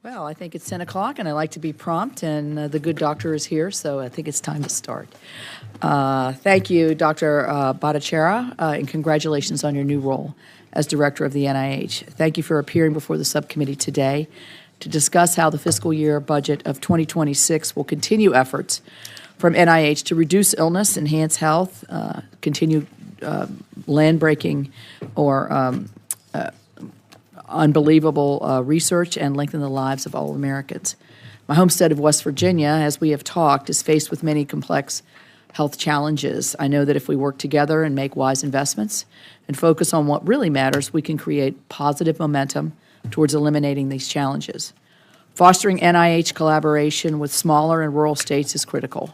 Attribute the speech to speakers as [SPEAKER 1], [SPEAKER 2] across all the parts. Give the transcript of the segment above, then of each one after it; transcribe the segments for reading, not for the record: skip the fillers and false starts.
[SPEAKER 1] Well, I think it's 10 o'clock, and I like to be prompt, and the good doctor is here, so I think it's time to start. Thank you, Dr. Bhattacharya, and congratulations on your new role as Director of the NIH. Thank you for appearing before the subcommittee today to discuss how the fiscal year budget of 2026 will continue efforts from NIH to reduce illness, enhance health, continue land-breaking or unbelievable research, and lengthen the lives of all Americans. My home state of West Virginia, as we have talked, is faced with many complex health challenges. I know that if we work together and make wise investments and focus on what really matters, we can create positive momentum towards eliminating these challenges. Fostering NIH collaboration with smaller and rural states is critical,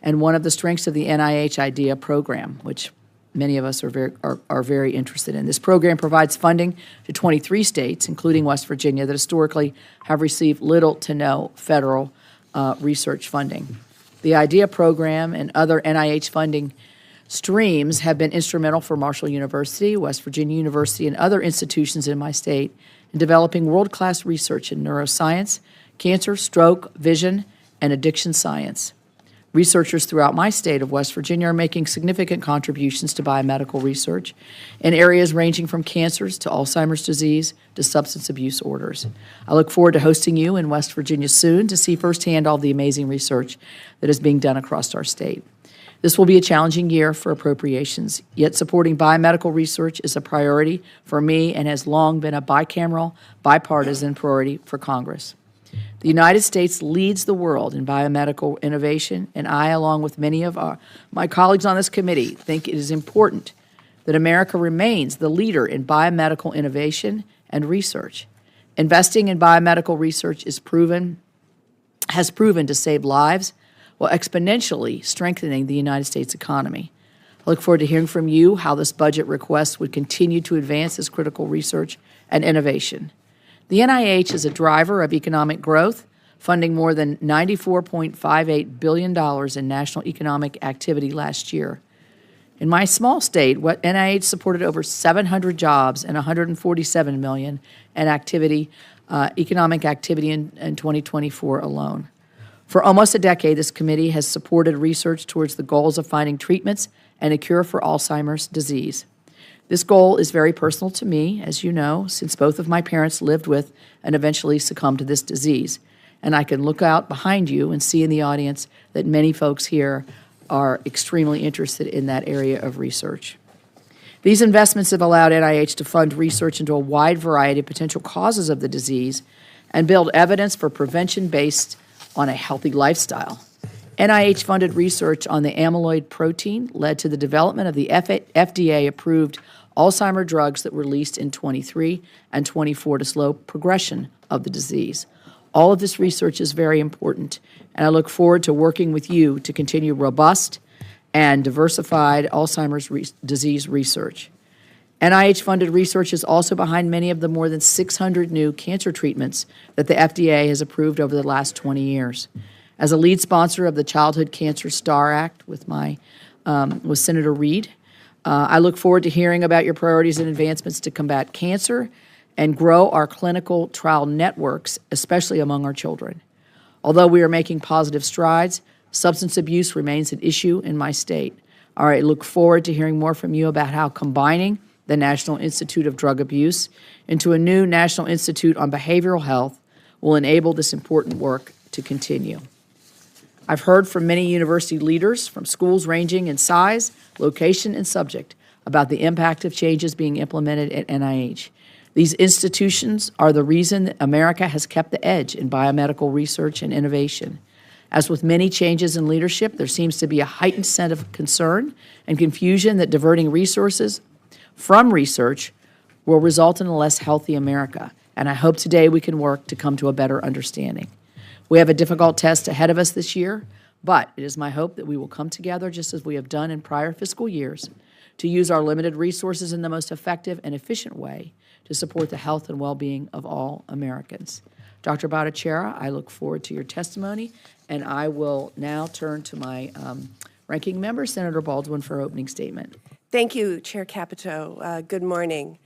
[SPEAKER 1] and one of the strengths of the NIH IDEA program, which many of us are very interested in. This program provides funding to 23 states, including West Virginia, that historically have received little to no federal research funding. The IDEA program and other NIH funding streams have been instrumental for Marshall University, West Virginia University, and other institutions in my state in developing world-class research in neuroscience, cancer, stroke, vision, and addiction science. Researchers throughout my state of West Virginia are making significant contributions to biomedical research in areas ranging from cancers to Alzheimer's disease to substance abuse orders. I look forward to hosting you in West Virginia soon to see firsthand all the amazing research that is being done across our state. This will be a challenging year for appropriations, yet supporting biomedical research is a priority for me and has long been a bicameral, bipartisan priority for Congress. The United States leads the world in biomedical innovation, and I, along with many of my colleagues on this committee, think it is important that America remains the leader in biomedical innovation and research. Investing in biomedical research has proven to save lives while exponentially strengthening the United States economy. I look forward to hearing from you how this budget request would continue to advance this critical research and innovation. The NIH is a driver of economic growth, funding more than $94.58 billion in national economic activity last year. In my small state, NIH supported over 700 jobs and $147 million in economic activity in 2024 alone. For almost a decade, this committee has supported research towards the goals of finding treatments and a cure for Alzheimer's disease. This goal is very personal to me, as you know, since both of my parents lived with and eventually succumbed to this disease. And I can look out behind you and see in the audience that many folks here are extremely interested in that area of research. These investments have allowed NIH to fund research into a wide variety of potential causes of the disease and build evidence for prevention based on a healthy lifestyle. NIH-funded research on the amyloid protein led to the development of the FDA-approved Alzheimer's drugs that were released in 23 and 24 to slow progression of the disease. All of this research is very important, and I look forward to working with you to continue robust and diversified Alzheimer's disease research. NIH-funded research is also behind many of the more than 600 new cancer treatments that the FDA has approved over the last 20 years. As a lead sponsor of the Childhood Cancer STAR Act with Senator Reid, I look forward to hearing about your priorities and advancements to combat cancer and grow our clinical trial networks, especially among our children. Although we are making positive strides, substance abuse remains an issue in my state. I look forward to hearing more from you about how combining the National Institute of Drug Abuse into a new National Institute on Behavioral Health will enable this important work to continue. I've heard from many university leaders from schools ranging in size, location, and subject about the impact of changes being implemented at NIH. These institutions are the reason that America has kept the edge in biomedical research and innovation. As with many changes in leadership, there seems to be a heightened sense of concern and confusion that diverting resources from research will result in a less healthy America, and I hope today we can work to come to a better understanding. We have a difficult test ahead of us this year, but it is my hope that we will come together, just as we have done in prior fiscal years, to use our limited resources in the most effective and efficient way to support the health and well-being of all Americans. Dr. Bhattacharya, I look forward to your testimony, and I will now turn to my ranking member, Senator Baldwin, for her opening statement.
[SPEAKER 2] Thank you, Chair Capito. Good morning.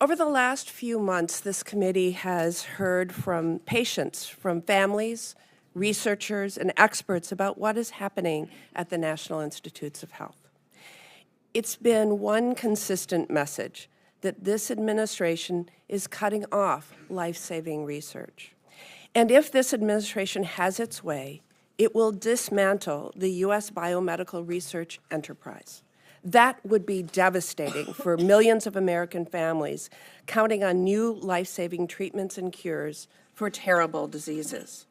[SPEAKER 2] Over the last few months, this committee has heard from patients, from families, researchers, and experts about what is happening at the National Institutes of Health. It's been one consistent message that this administration is cutting off life-saving research. And if this administration has its way, it will dismantle the U.S. biomedical research enterprise. That would be devastating for millions of American families counting on new life-saving treatments and cures for terrible diseases.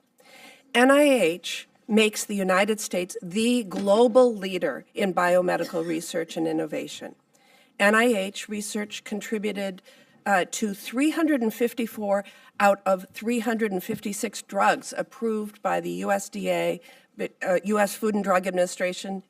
[SPEAKER 2] NIH makes the United States the global leader in biomedical research and innovation. NIH research contributed to 354 out of 356 drugs approved by the USDA, U.S. Food and Drug Administration,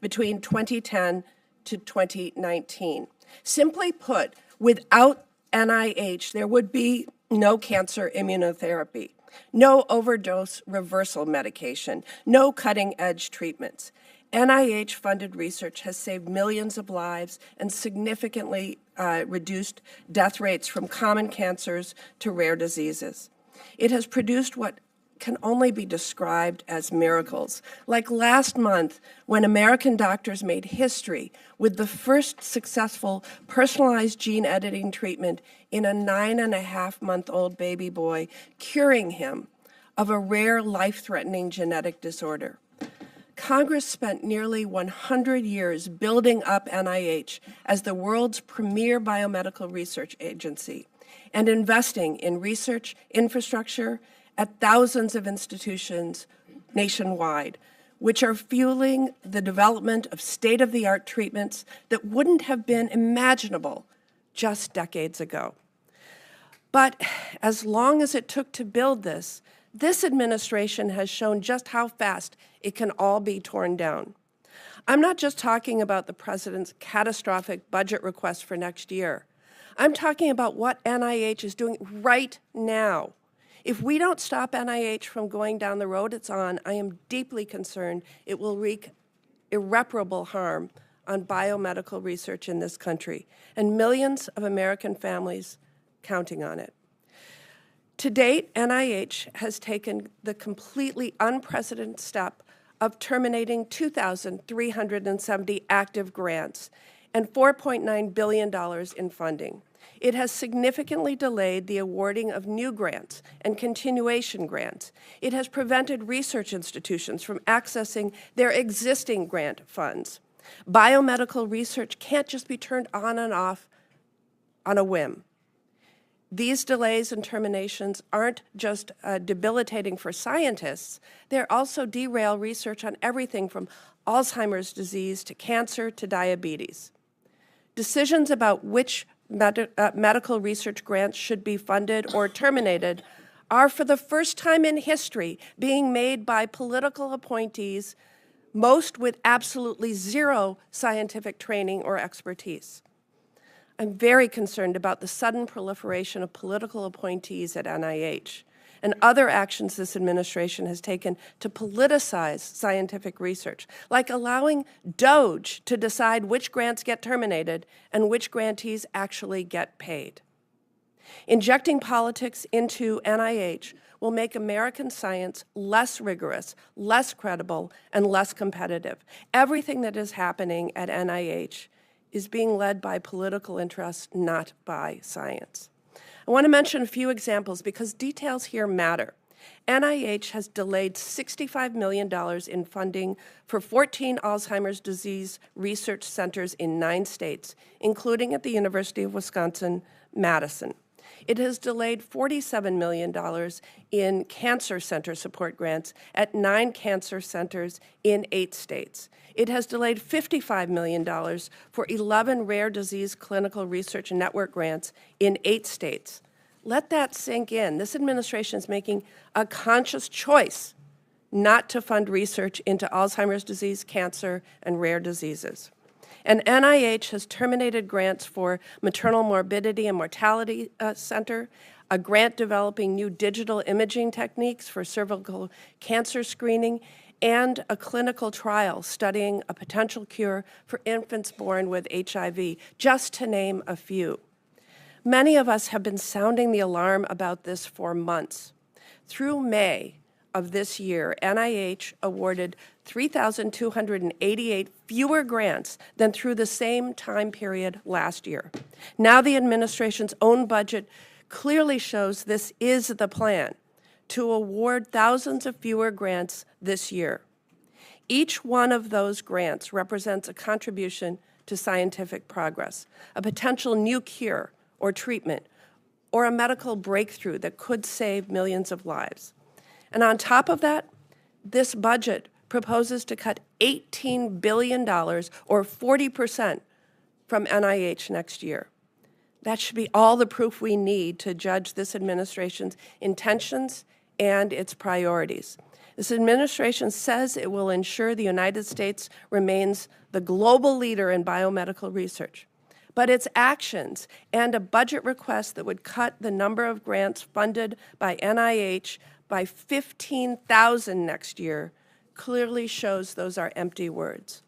[SPEAKER 2] between 2010 to 2019. Simply put, without NIH, there would be no cancer immunotherapy, no overdose reversal medication, no cutting-edge treatments. NIH-funded research has saved millions of lives and significantly reduced death rates from common cancers to rare diseases. It has produced what can only be described as miracles, like last month when American doctors made history with the first successful personalized gene editing treatment in a 9.5-month-old baby boy, curing him of a rare life-threatening genetic disorder. Congress spent nearly 100 years building up NIH as the world's premier biomedical research agency and investing in research infrastructure at thousands of institutions nationwide, which are fueling the development of state-of-the-art treatments that wouldn't have been imaginable just decades ago. But as long as it took to build this, this administration has shown just how fast it can all be torn down. I'm not just talking about the president's catastrophic budget request for next year. I'm talking about what NIH is doing right now. If we don't stop NIH from going down the road it's on, I am deeply concerned it will wreak irreparable harm on biomedical research in this country, and millions of American families counting on it. To date, NIH has taken the completely unprecedented step of terminating 2,370 active grants and $4.9 billion in funding. It has significantly delayed the awarding of new grants and continuation grants. It has prevented research institutions from accessing their existing grant funds. Biomedical research can't just be turned on and off on a whim. These delays and terminations aren't just debilitating for scientists, they're also derail research on everything from Alzheimer's disease to cancer to diabetes. Decisions about which medical research grants should be funded or terminated are, for the first time in history, being made by political appointees, most with absolutely zero scientific training or expertise. I'm very concerned about the sudden proliferation of political appointees at NIH and other actions this administration has taken to politicize scientific research, like allowing DOGE to decide which grants get terminated and which grantees actually get paid. Injecting politics into NIH will make American science less rigorous, less credible, and less competitive. Everything that is happening at NIH is being led by political interests, not by science. I want to mention a few examples because details here matter. NIH has delayed $65 million in funding for 14 Alzheimer's disease research centers in 9 states, including at the University of Wisconsin-Madison. It has delayed $47 million in cancer center support grants at 9 cancer centers in 8 states. It has delayed $55 million for 11 rare disease clinical research network grants in 8 states. Let that sink in. This administration is making a conscious choice not to fund research into Alzheimer's disease, cancer, and rare diseases. And NIH has terminated grants for Maternal Morbidity and Mortality Center, a grant developing new digital imaging techniques for cervical cancer screening, and a clinical trial studying a potential cure for infants born with HIV, just to name a few. Many of us have been sounding the alarm about this for months. Through May of this year, NIH awarded 3,288 fewer grants than through the same time period last year. Now the administration's own budget clearly shows this is the plan, to award thousands of fewer grants this year. Each one of those grants represents a contribution to scientific progress, a potential new cure or treatment, or a medical breakthrough that could save millions of lives. And on top of that, this budget proposes to cut $18 billion, or 40%, from NIH next year. That should be all the proof we need to judge this administration's intentions and its priorities. This administration says it will ensure the United States remains the global leader in biomedical research. But its actions and a budget request that would cut the number of grants funded by NIH by 15,000 next year clearly shows those are empty words.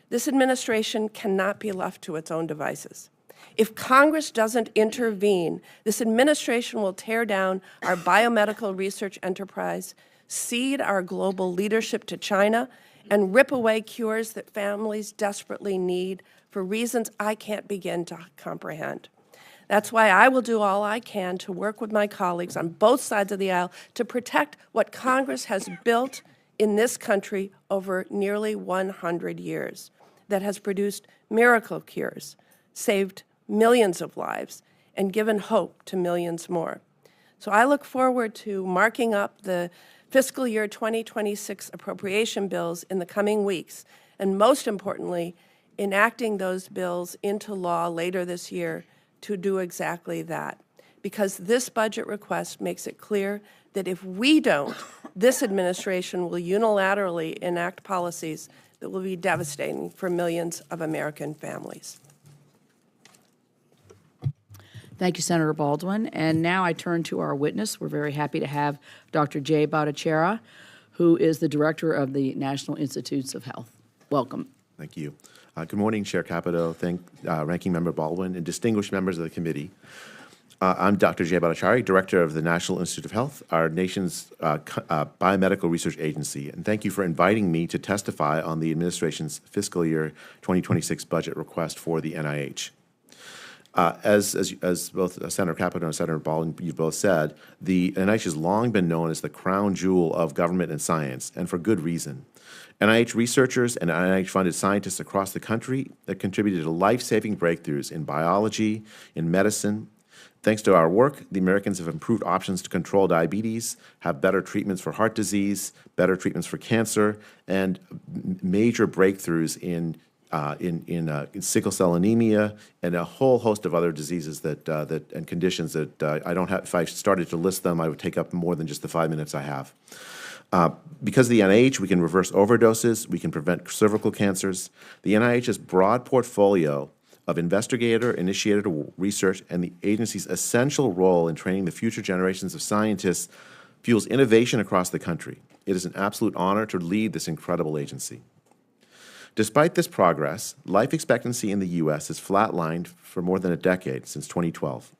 [SPEAKER 2] This administration cannot be left to its own devices. If Congress doesn't intervene, this administration will tear down our biomedical research enterprise, cede our global leadership to China, and rip away cures that families desperately need for reasons I can't begin to comprehend. That's why I will do all I can to work with my colleagues on both sides of the aisle to protect what Congress has built in this country over nearly 100 years, that has produced miracle cures, saved millions of lives, and given hope to millions more. So I look forward to marking up the fiscal year 2026 appropriation bills in the coming weeks, and most importantly, enacting those bills into law later this year to do exactly that. Because this budget request makes it clear that if we don't, this administration will unilaterally enact policies that will be devastating for millions of American families.
[SPEAKER 1] Thank you, Senator Baldwin. And now I turn to our witness. We're very happy to have Dr. Jay Bhattacharya, who is the director of the National Institutes of Health. Welcome.
[SPEAKER 3] Thank you. Good morning, Chair Capito, Ranking Member Baldwin, and distinguished members of the committee. I'm Dr. Jay Bhattacharya, Director of the National Institute of Health, our nation's biomedical research agency. And thank you for inviting me to testify on the administration's fiscal year 2026 budget request for the NIH. As both Senator Capito and Senator Baldwin, you've both said, the NIH has long been known as the crown jewel of government and science, and for good reason. NIH researchers and NIH-funded scientists across the country that contributed to life-saving breakthroughs in biology, in medicine. Thanks to our work, the Americans have improved options to control diabetes, have better treatments for heart disease, better treatments for cancer, and major breakthroughs in sickle cell anemia and a whole host of other diseases and conditions that I don't have. If I started to list them, I would take up more than just the 5 minutes I have. Because of the NIH, we can reverse overdoses, we can prevent cervical cancers. The NIH's broad portfolio of investigator-initiated research and the agency's essential role in training the future generations of scientists fuels innovation across the country. It is an absolute honor to lead this incredible agency. Despite this progress, life expectancy in the U.S. has flatlined for more than a decade, since 2012.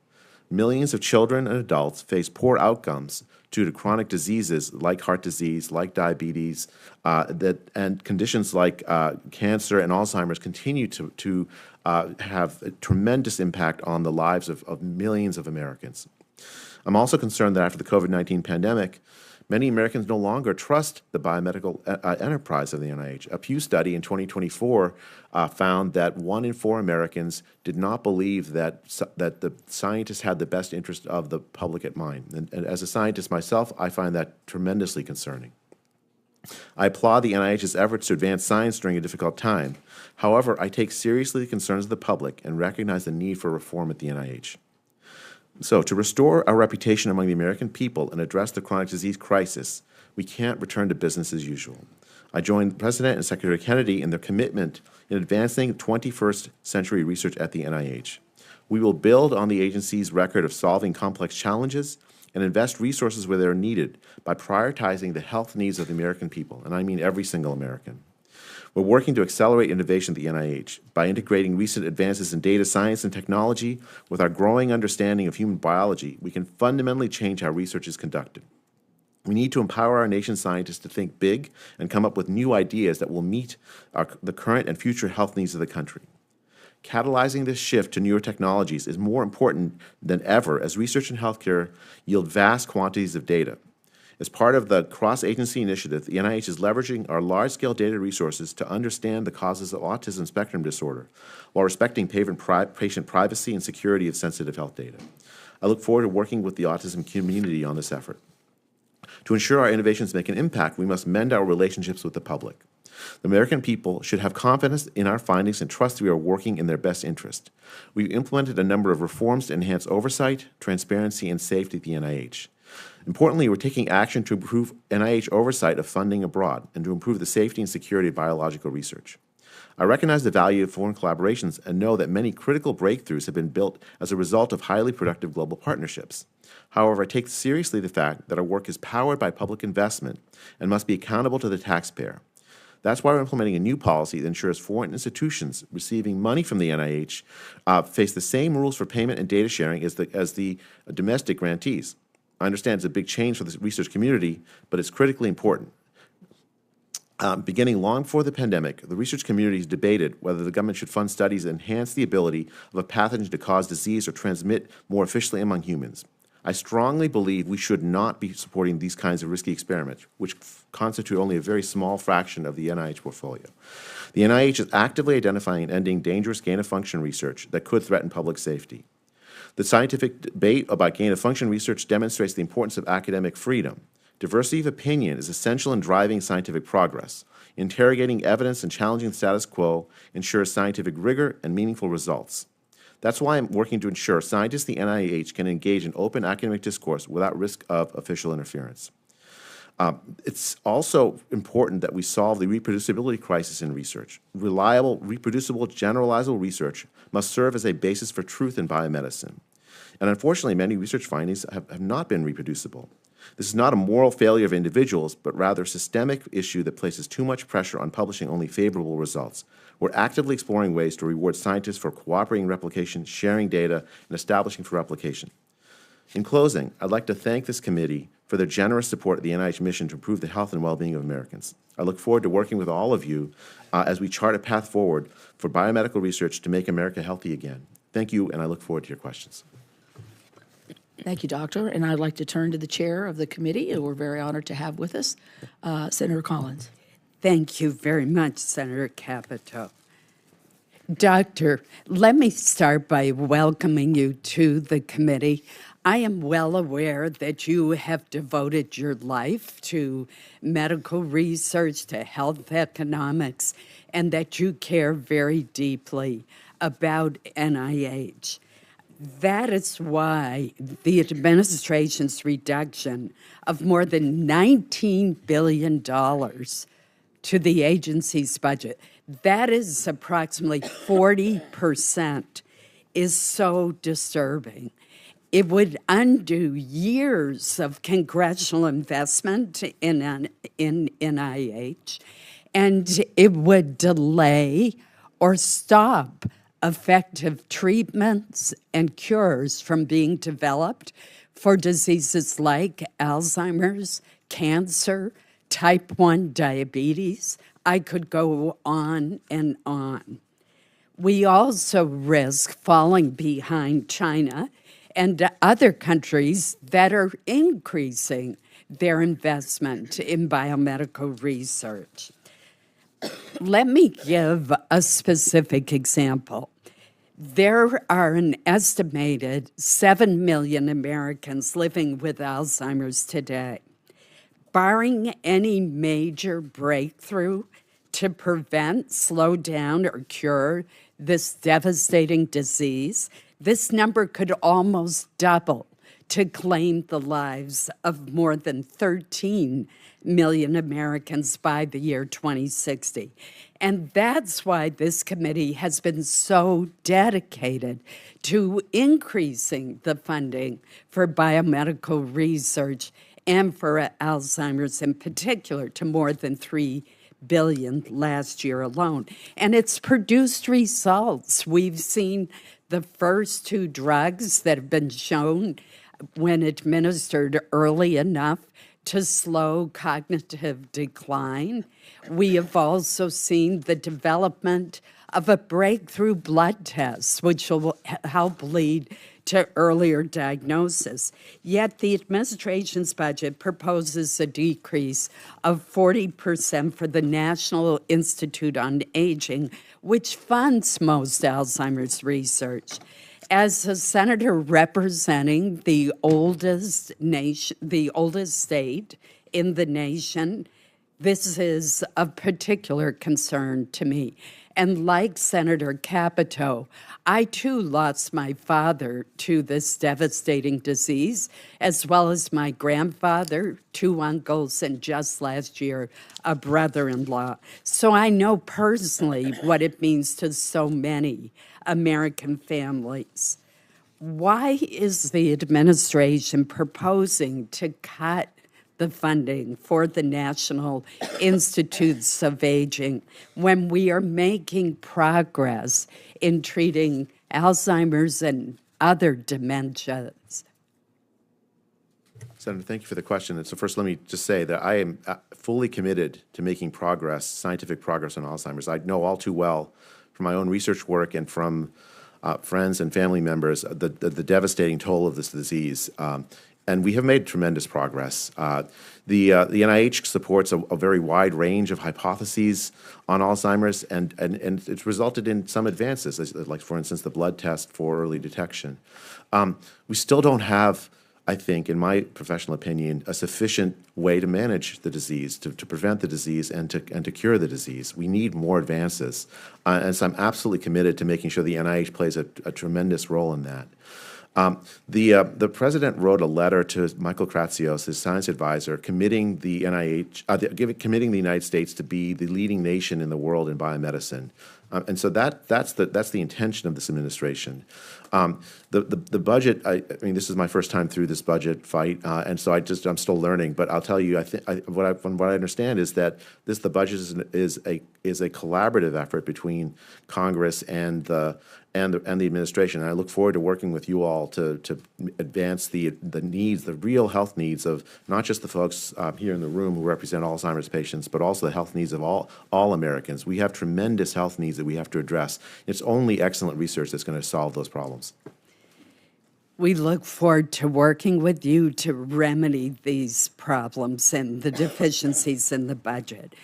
[SPEAKER 3] Millions of children and adults face poor outcomes due to chronic diseases like heart disease, like diabetes, and conditions like cancer and Alzheimer's continue to have a tremendous impact on the lives of millions of Americans. I'm also concerned that after the COVID-19 pandemic, many Americans no longer trust the biomedical enterprise of the NIH. A Pew study in 2024 found that 1 in 4 Americans did not believe that the scientists had the best interest of the public at mind. And as a scientist myself, I find that tremendously concerning. I applaud the NIH's efforts to advance science during a difficult time. However, I take seriously the concerns of the public and recognize the need for reform at the NIH. So, to restore our reputation among the American people and address the chronic disease crisis, we can't return to business as usual. I join President and Secretary Kennedy in their commitment in advancing 21st century research at the NIH. We will build on the agency's record of solving complex challenges and invest resources where they are needed by prioritizing the health needs of the American people, and I mean every single American. We're working to accelerate innovation at the NIH by integrating recent advances in data science and technology with our growing understanding of human biology. We can fundamentally change how research is conducted. We need to empower our nation's scientists to think big and come up with new ideas that will meet the current and future health needs of the country. Catalyzing this shift to newer technologies is more important than ever as research in healthcare yield vast quantities of data. As part of the cross-agency initiative, the NIH is leveraging our large-scale data resources to understand the causes of autism spectrum disorder while respecting patient privacy and security of sensitive health data. I look forward to working with the autism community on this effort. To ensure our innovations make an impact, we must mend our relationships with the public. The American people should have confidence in our findings and trust we are working in their best interest. We've implemented a number of reforms to enhance oversight, transparency, and safety at the NIH. Importantly, we're taking action to improve NIH oversight of funding abroad and to improve the safety and security of biological research. I recognize the value of foreign collaborations and know that many critical breakthroughs have been built as a result of highly productive global partnerships. However, I take seriously the fact that our work is powered by public investment and must be accountable to the taxpayer. That's why we're implementing a new policy that ensures foreign institutions receiving money from the NIH face the same rules for payment and data sharing as the domestic grantees. I understand it's a big change for the research community, but it's critically important. Beginning long before the pandemic, the research community has debated whether the government should fund studies that enhance the ability of a pathogen to cause disease or transmit more efficiently among humans. I strongly believe we should not be supporting these kinds of risky experiments, which constitute only a very small fraction of the NIH portfolio. The NIH is actively identifying and ending dangerous gain-of-function research that could threaten public safety. The scientific debate about gain-of-function research demonstrates the importance of academic freedom. Diversity of opinion is essential in driving scientific progress. Interrogating evidence and challenging the status quo ensures scientific rigor and meaningful results. That's why I'm working to ensure scientists at the NIH can engage in open academic discourse without risk of official interference. It's also important that we solve the reproducibility crisis in research. Reliable, reproducible, generalizable research must serve as a basis for truth in biomedicine. And unfortunately, many research findings have not been reproducible. This is not a moral failure of individuals, but rather a systemic issue that places too much pressure on publishing only favorable results. We're actively exploring ways to reward scientists for cooperating replication, sharing data, and establishing for replication. In closing, I'd like to thank this committee for their generous support of the NIH mission to improve the health and well-being of Americans. I look forward to working with all of you as we chart a path forward for biomedical research to make America healthy again. Thank you, and I look forward to your questions.
[SPEAKER 1] Thank you, Doctor. And I'd like to turn to the chair of the committee, who we're very honored to have with us, Senator Collins.
[SPEAKER 4] Thank you very much, Senator Capito. Doctor, let me start by welcoming you to the committee. I am well aware that you have devoted your life to medical research, to health economics, and that you care very deeply about NIH. That is why the administration's reduction of more than $19 billion to the agency's budget, that is approximately 40%, is so disturbing. It would undo years of congressional investment in NIH, and it would delay or stop effective treatments and cures from being developed for diseases like Alzheimer's, cancer, type 1 diabetes. I could go on and on. We also risk falling behind China and other countries that are increasing their investment in biomedical research. Let me give a specific example. There are an estimated 7 million Americans living with Alzheimer's today. Barring any major breakthrough to prevent, slow down, or cure this devastating disease, this number could almost double to claim the lives of more than 13 million Americans by the year 2060. And that's why this committee has been so dedicated to increasing the funding for biomedical research and for Alzheimer's in particular to more than $3 billion last year alone. And it's produced results. We've seen the first 2 drugs that have been shown, when administered early enough, to slow cognitive decline. We have also seen the development of a breakthrough blood test, which will help lead to earlier diagnosis. Yet the administration's budget proposes a decrease of 40% for the National Institute on Aging, which funds most Alzheimer's research. As a senator representing the oldest state in the nation, this is of particular concern to me. And like Senator Capito, I too lost my father to this devastating disease, as well as my grandfather, 2 uncles, and just last year, a brother-in-law. So I know personally what it means to so many American families. Why is the administration proposing to cut the funding for the National Institutes of Aging when we are making progress in treating Alzheimer's and other dementias?
[SPEAKER 3] Senator, thank you for the question. And so first, let me just say that I am fully committed to making progress, scientific progress on Alzheimer's. I know all too well from my own research work and from friends and family members the devastating toll of this disease. And we have made tremendous progress. The NIH supports a very wide range of hypotheses on Alzheimer's, and it's resulted in some advances, like, for instance, the blood test for early detection. We still don't have, I think, in my professional opinion, a sufficient way to manage the disease, to prevent the disease and to cure the disease. We need more advances. And so I'm absolutely committed to making sure the NIH plays a tremendous role in that. The president wrote a letter to Michael Kratsios, his science advisor, committing the committing the United States to be the leading nation in the world in biomedicine. And so that's the intention of this administration. The budget. I mean, this is my first time through this budget fight, and so I'm still learning. But I'll tell you, from what I understand is that the budget is a collaborative effort between Congress and the administration. And I look forward to working with you all to advance the needs, the real health needs of not just the folks here in the room who represent Alzheimer's patients, but also the health needs of all Americans. We have tremendous health needs that we have to address. It's only excellent research that's going to solve those problems.
[SPEAKER 4] We look forward to working with you to remedy these problems and the deficiencies in the budget.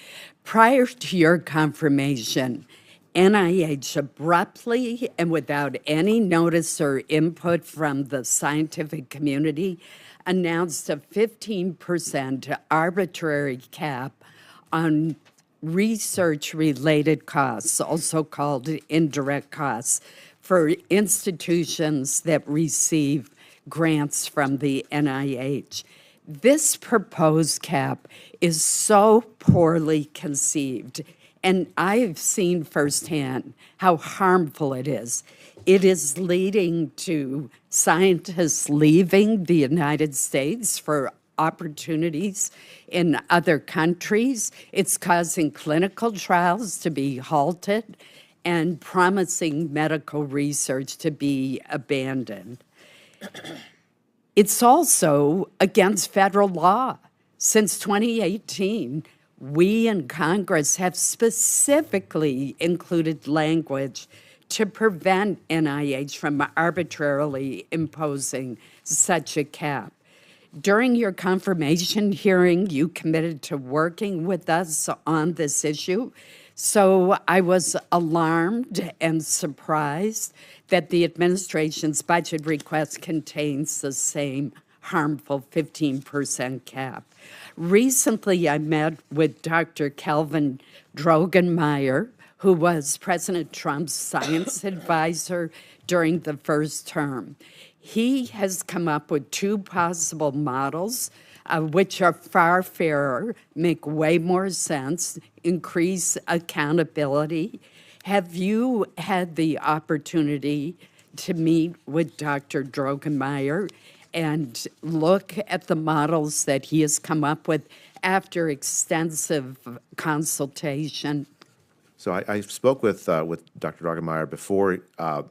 [SPEAKER 4] Prior to your confirmation, NIH abruptly and without any notice or input from the scientific community announced a 15% arbitrary cap on research-related costs, also called indirect costs, for institutions that receive grants from the NIH. This proposed cap is so poorly conceived, and I've seen firsthand how harmful it is. It is leading to scientists leaving the United States for opportunities in other countries. It's causing clinical trials to be halted and promising medical research to be abandoned. It's also against federal law. Since 2018, we in Congress have specifically included language to prevent NIH from arbitrarily imposing such a cap. During your confirmation hearing, you committed to working with us on this issue. So I was alarmed and surprised that the administration's budget request contains the same harmful 15% cap. Recently, I met with Dr. Kelvin Drogenmeier, who was President Trump's science advisor during the first term. He has come up with 2 possible models, which are far fairer, make way more sense, increase accountability. Have you had the opportunity to meet with Dr. Drogenmeier and look at the models that he has come up with after extensive consultation?
[SPEAKER 3] So I spoke with Dr. Droggemeier before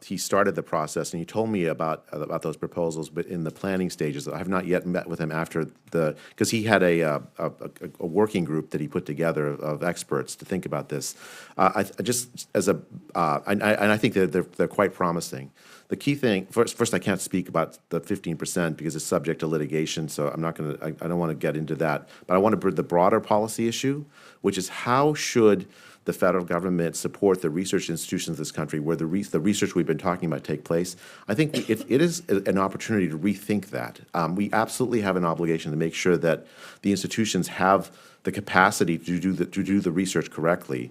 [SPEAKER 3] he started the process, and he told me about those proposals, but in the planning stages. I have not yet met with him after because he had a working group that he put together of experts to think about this. I think that they're quite promising. The key thing, first, I can't speak about the 15% because it's subject to litigation, so I'm not going to. I don't want to get into that. But I want to bring the broader policy issue, which is how should the federal government support the research institutions of this country where the research we've been talking about take place. I think it is an opportunity to rethink that. We absolutely have an obligation to make sure that the institutions have the capacity to do the research correctly.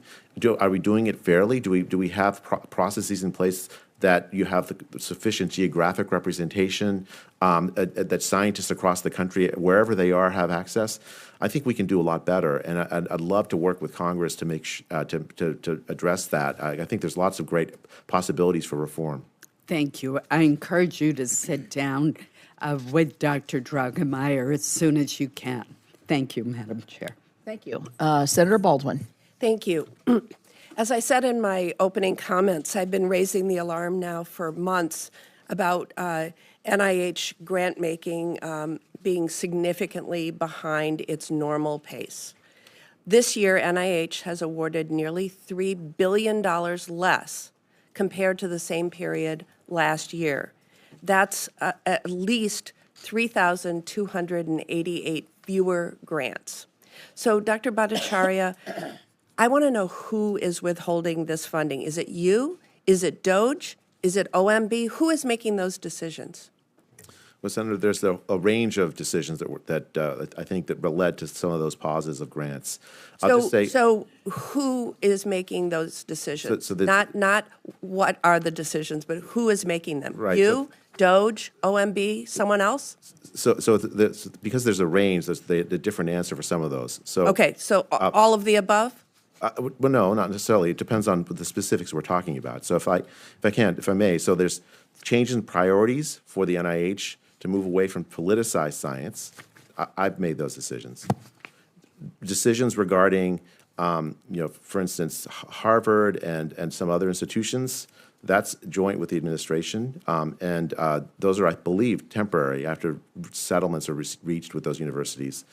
[SPEAKER 3] Are we doing it fairly? Do we have processes in place that you have the sufficient geographic representation, that scientists across the country, wherever they are, have access? I think we can do a lot better, and I'd love to work with Congress to make to address that. I think there's lots of great possibilities for reform.
[SPEAKER 4] Thank you. I encourage you to sit down with Dr. Droggemeier as soon as you can. Thank you, Madam Chair.
[SPEAKER 1] Thank you. Senator Baldwin.
[SPEAKER 2] Thank you. As I said in my opening comments, I've been raising the alarm now for months about NIH grant making being significantly behind its normal pace. This year, NIH has awarded nearly $3 billion less compared to the same period last year. That's at least 3,288 fewer grants. So, Dr. Bhattacharya, I want to know who is withholding this funding. Is it you? Is it DOGE? Is it OMB? Who is making those decisions?
[SPEAKER 3] Well, Senator, there's a range of decisions that I think that led to some of those pauses of grants.
[SPEAKER 2] So who is making those decisions? Not what are the decisions, but who is making them?
[SPEAKER 3] Right,
[SPEAKER 2] you, DOGE, OMB, someone else?
[SPEAKER 3] Because there's a range, there's the different answer for some of those. So
[SPEAKER 2] Okay, so all of the above?
[SPEAKER 3] Well, no, not necessarily. It depends on the specifics we're talking about. So if I may, so there's change in priorities for the NIH to move away from politicized science. I've made those decisions. Decisions regarding, for instance, Harvard and some other institutions, that's joint with the administration, and those are, I believe, temporary after settlements are reached with those universities.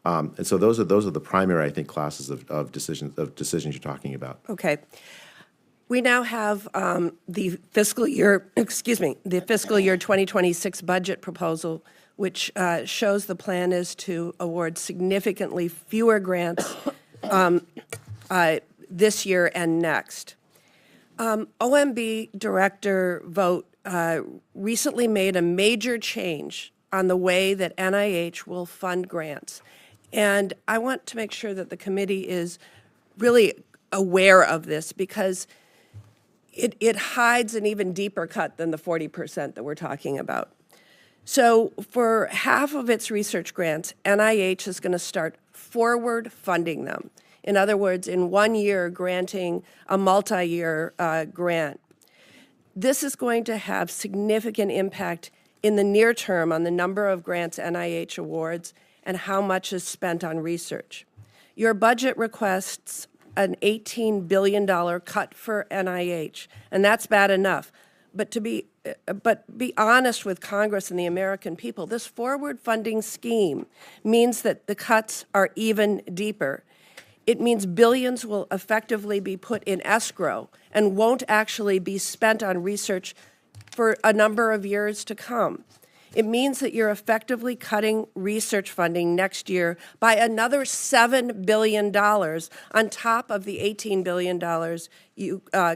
[SPEAKER 3] And so those are the primary, I think, classes of decisions you're talking about.
[SPEAKER 2] Okay. We now have the fiscal year 2026 budget proposal, which shows the plan is to award significantly fewer grants this year and next. OMB Director Vogt recently made a major change on the way that NIH will fund grants. And I want to make sure that the committee is really aware of this because it hides an even deeper cut than the 40% that we're talking about. So for half of its research grants, NIH is going to start forward funding them. In other words, in 1 year, granting a multi-year grant. This is going to have significant impact in the near term on the number of grants NIH awards and how much is spent on research. Your budget requests an $18 billion cut for NIH, and that's bad enough. But be honest with Congress and the American people. This forward funding scheme means that the cuts are even deeper. It means billions will effectively be put in escrow and won't actually be spent on research for a number of years to come. It means that you're effectively cutting research funding next year by another $7 billion on top of the $18 billion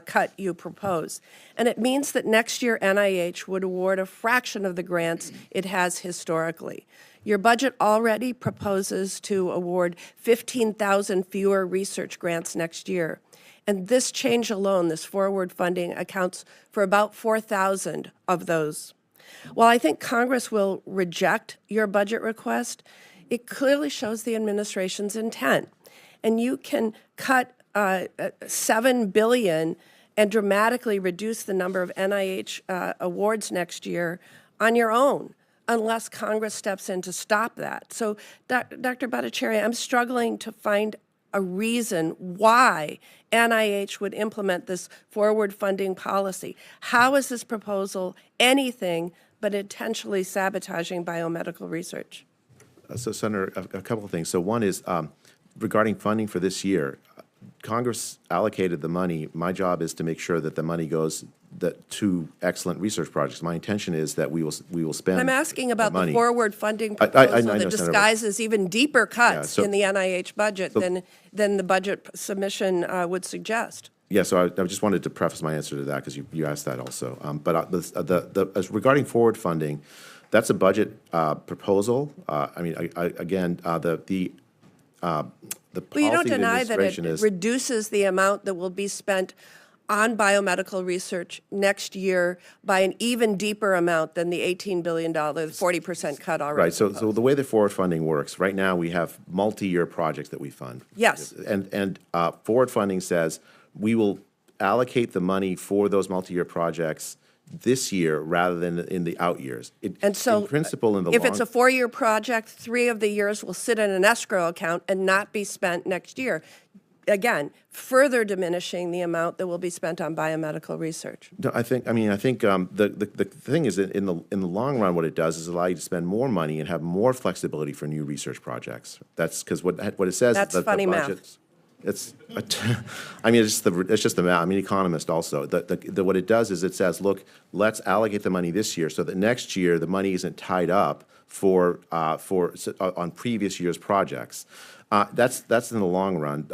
[SPEAKER 2] cut you propose. And it means that next year NIH would award a fraction of the grants it has historically. Your budget already proposes to award 15,000 fewer research grants next year. And this change alone, this forward funding, accounts for about 4,000 of those. While I think Congress will reject your budget request, it clearly shows the administration's intent. And you can cut $7 billion and dramatically reduce the number of NIH awards next year on your own. unless Congress steps in to stop that. So, Dr. Bhattacharya, I'm struggling to find a reason why NIH would implement this forward funding policy. How is this proposal anything but intentionally sabotaging biomedical research?
[SPEAKER 3] So, Senator, a couple of things. So one is regarding funding for this year. Congress allocated the money. My job is to make sure that the money goes to excellent research projects. My intention is that we will spend.
[SPEAKER 2] I'm asking about the
[SPEAKER 3] money.
[SPEAKER 2] forward funding
[SPEAKER 3] I
[SPEAKER 2] proposal
[SPEAKER 3] know,
[SPEAKER 2] that
[SPEAKER 3] Senator.
[SPEAKER 2] disguises even deeper cuts
[SPEAKER 3] so-
[SPEAKER 2] in the NIH budget than the budget submission would suggest.
[SPEAKER 3] Yeah, so I just wanted to preface my answer to that because you asked that also. As regarding forward funding, that's a budget proposal. The
[SPEAKER 2] Well, you don't
[SPEAKER 3] policy of the
[SPEAKER 2] deny that it
[SPEAKER 3] administration is
[SPEAKER 2] reduces the amount that will be spent on biomedical research next year by an even deeper amount than the $18 billion, 40% cut already.
[SPEAKER 3] right. So the way the forward funding works, right now we have multi-year projects that we fund.
[SPEAKER 2] Yes.
[SPEAKER 3] And forward funding says we will allocate the money for those multi-year projects this year rather than in the out years.
[SPEAKER 2] And so,
[SPEAKER 3] in principle, in the
[SPEAKER 2] if it's a 4-year project, 3 of the years will sit in an escrow account and not be spent next year. Again, further diminishing the amount that will be spent on biomedical research.
[SPEAKER 3] No, I think the thing is that in the long run, what it does is allow you to spend more money and have more flexibility for new research projects. That's because what it says
[SPEAKER 2] That's
[SPEAKER 3] is that
[SPEAKER 2] funny
[SPEAKER 3] the
[SPEAKER 2] math.
[SPEAKER 3] budget. It's just the math. I'm an economist also. What it does is it says, look, let's allocate the money this year so that next year the money isn't tied up on previous year's projects. That's in the long run.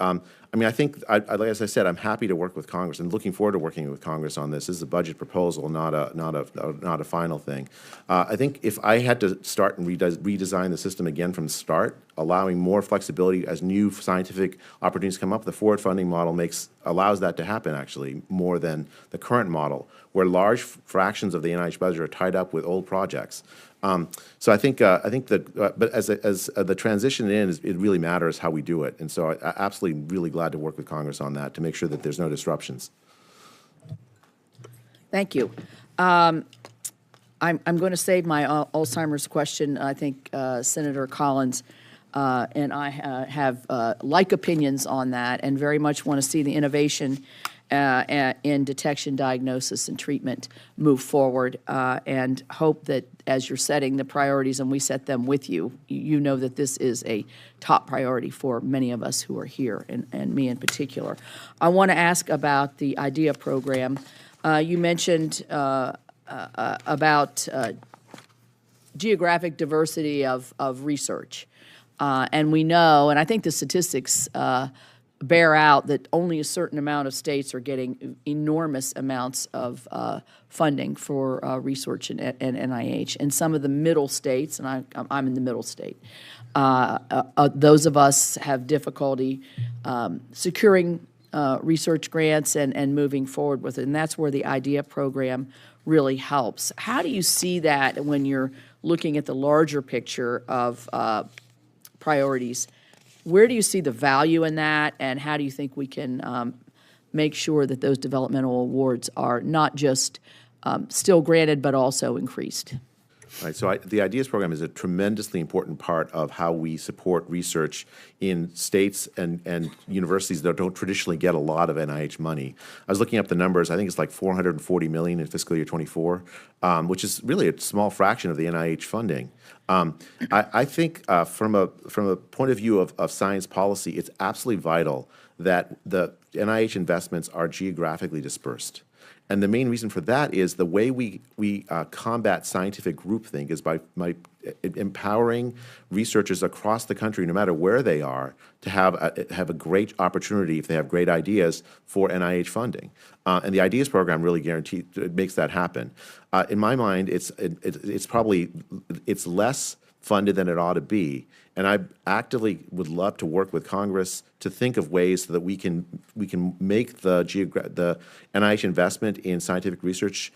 [SPEAKER 3] I think, as I said, I'm happy to work with Congress and looking forward to working with Congress on this. This is a budget proposal, not a final thing. I think if I had to start and redesign the system again from the start, allowing more flexibility as new scientific opportunities come up, the forward funding model allows that to happen actually more than the current model, where large fractions of the NIH budget are tied up with old projects. So I think that, but as the transition it really matters how we do it, and so I absolutely really glad to work with Congress on that to make sure that there's no disruptions.
[SPEAKER 1] Thank you. I'm going to save my Alzheimer's question. I think Senator Collins and I have like opinions on that, and very much want to see the innovation in detection, diagnosis, and treatment move forward, and hope that as you're setting the priorities, and we set them with you, you know that this is a top priority for many of us who are here, and me in particular. I want to ask about the IDEA program. You mentioned about geographic diversity of research. And we know, and I think the statistics bear out that only a certain amount of states are getting enormous amounts of funding for research and NIH. And some of the middle states, and I'm in the middle state, those of us have difficulty securing research grants and moving forward with it. And that's where the IDEA program really helps. How do you see that when you're looking at the larger picture of priorities? Where do you see the value in that, and how do you think we can make sure that those developmental awards are not just still granted, but also increased?
[SPEAKER 3] Right. So the IDEAS program is a tremendously important part of how we support research in states and universities that don't traditionally get a lot of NIH money. I was looking up the numbers. I think it's like $440 million in fiscal year '24, which is really a small fraction of the NIH funding. I think from a point of view of science policy, it's absolutely vital that the NIH investments are geographically dispersed. And the main reason for that is the way we combat scientific groupthink is by empowering researchers across the country, no matter where they are, to have a great opportunity if they have great ideas for NIH funding. And the IDEAS program really makes that happen. In my mind, it's less funded than it ought to be. And I actively would love to work with Congress to think of ways so that we can make the NIH investment in scientific research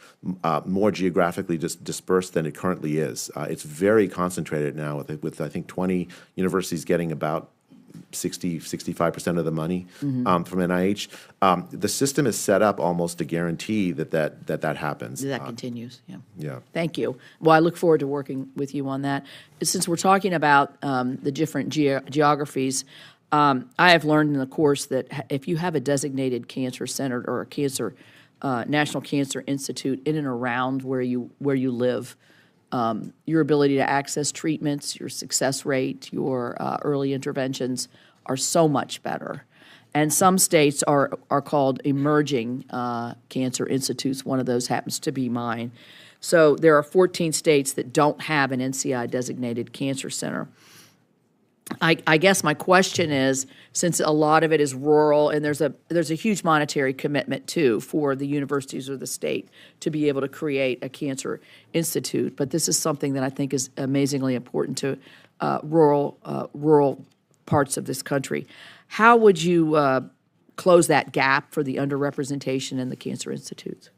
[SPEAKER 3] more geographically dispersed than it currently is. It's very concentrated now with I think 20 universities getting about 65% of the money from NIH. The system is set up almost to guarantee that happens.
[SPEAKER 1] That continues, yeah.
[SPEAKER 3] Yeah.
[SPEAKER 1] Thank you. Well, I look forward to working with you on that. Since we're talking about the different geographies, I have learned in the course that if you have a designated cancer center or a cancer National Cancer Institute in and around where you live, your ability to access treatments, your success rate, your early interventions are so much better. And some states are called emerging cancer institutes. One of those happens to be mine. So there are 14 states that don't have an NCI-designated cancer center. I guess my question is, since a lot of it is rural, and there's a huge monetary commitment too for the universities or the state to be able to create a cancer institute, but this is something that I think is amazingly important to rural parts of this country. How would you close that gap for the underrepresentation in the cancer institutes?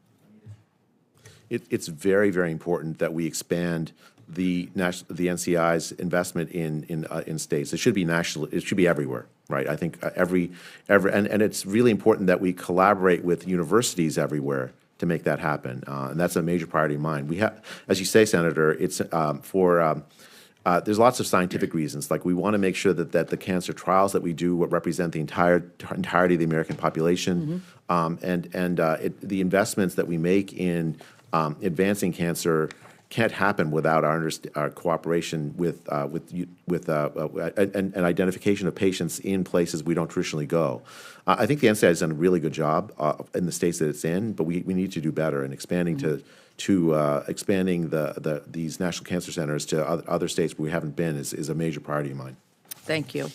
[SPEAKER 3] It's very, very important that we expand the NCI's investment in states. It should be national. It should be everywhere, right? I think and it's really important that we collaborate with universities everywhere to make that happen. And that's a major priority of mine. We have, as you say, Senator, it's there's lots of scientific reasons. Like we want to make sure that the cancer trials that we do represent the entirety of the American population, the investments that we make in advancing cancer can't happen without our cooperation with and identification of patients in places we don't traditionally go. I think the NCI has done a really good job in the states that it's in, but we need to do better in expanding expanding these national cancer centers to other states where we haven't been is a major priority of mine.
[SPEAKER 1] Thank you.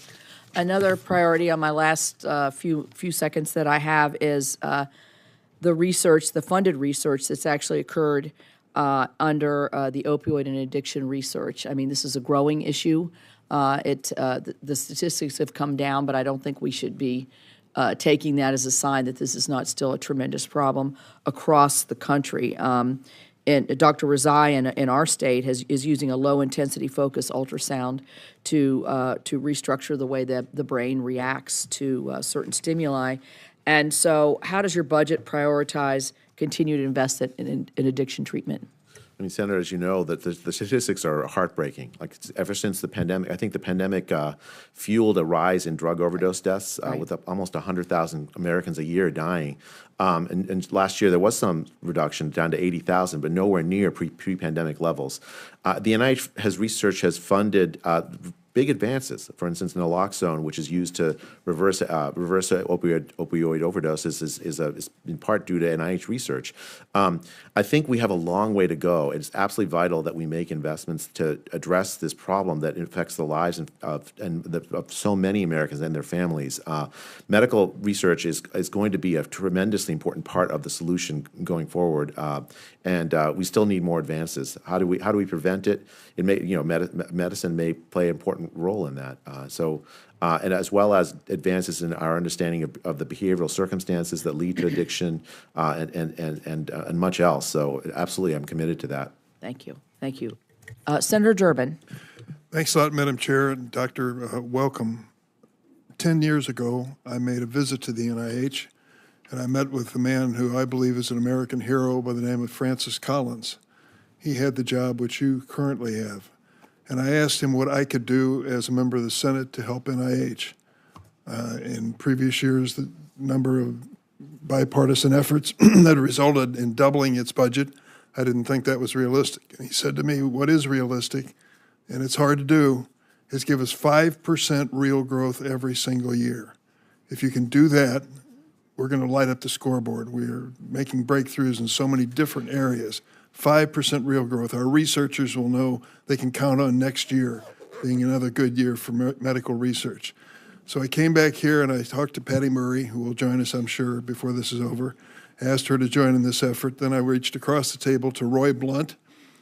[SPEAKER 1] Another priority on my last few seconds that I have is the research, the funded research that's actually occurred under the opioid and addiction research. I mean, this is a growing issue. The statistics have come down, but I don't think we should be taking that as a sign that this is not still a tremendous problem across the country. And Dr. Rezai in our state is using a low-intensity focus ultrasound to restructure the way that the brain reacts to certain stimuli. And so how does your budget prioritize continued investment in addiction treatment?
[SPEAKER 3] I mean, Senator, as you know, that the statistics are heartbreaking. Like ever since the pandemic, I think the pandemic fueled a rise in drug overdose deaths, with almost 100,000 Americans a year dying. And last year there was some reduction down to 80,000, but nowhere near pre-pandemic levels. The NIH research has funded big advances. For instance, naloxone, which is used to reverse opioid overdoses, is in part due to NIH research. I think we have a long way to go. It's absolutely vital that we make investments to address this problem that affects the lives of so many Americans and their families. Medical research is going to be a tremendously important part of the solution going forward, and we still need more advances. How do we prevent it? It may, medicine may play an important role in that. And as well as advances in our understanding of the behavioral circumstances that lead to addiction and much else. So absolutely, I'm committed to that.
[SPEAKER 1] Thank you. Thank you. Senator Durbin.
[SPEAKER 5] Thanks a lot, Madam Chair. And Doctor, welcome. 10 years ago, I made a visit to the NIH, and I met with a man who I believe is an American hero by the name of Francis Collins. He had the job which you currently have. And I asked him what I could do as a member of the Senate to help NIH. In previous years, the number of bipartisan efforts that resulted in doubling its budget, I didn't think that was realistic. And he said to me, what is realistic, and it's hard to do, is give us 5% real growth every single year. If you can do that, we're going to light up the scoreboard. We're making breakthroughs in so many different areas. 5% real growth. Our researchers will know they can count on next year being another good year for medical research. So I came back here and I talked to Patty Murray, who will join us, I'm sure, before this is over. I asked her to join in this effort. Then I reached across the table to Roy Blunt,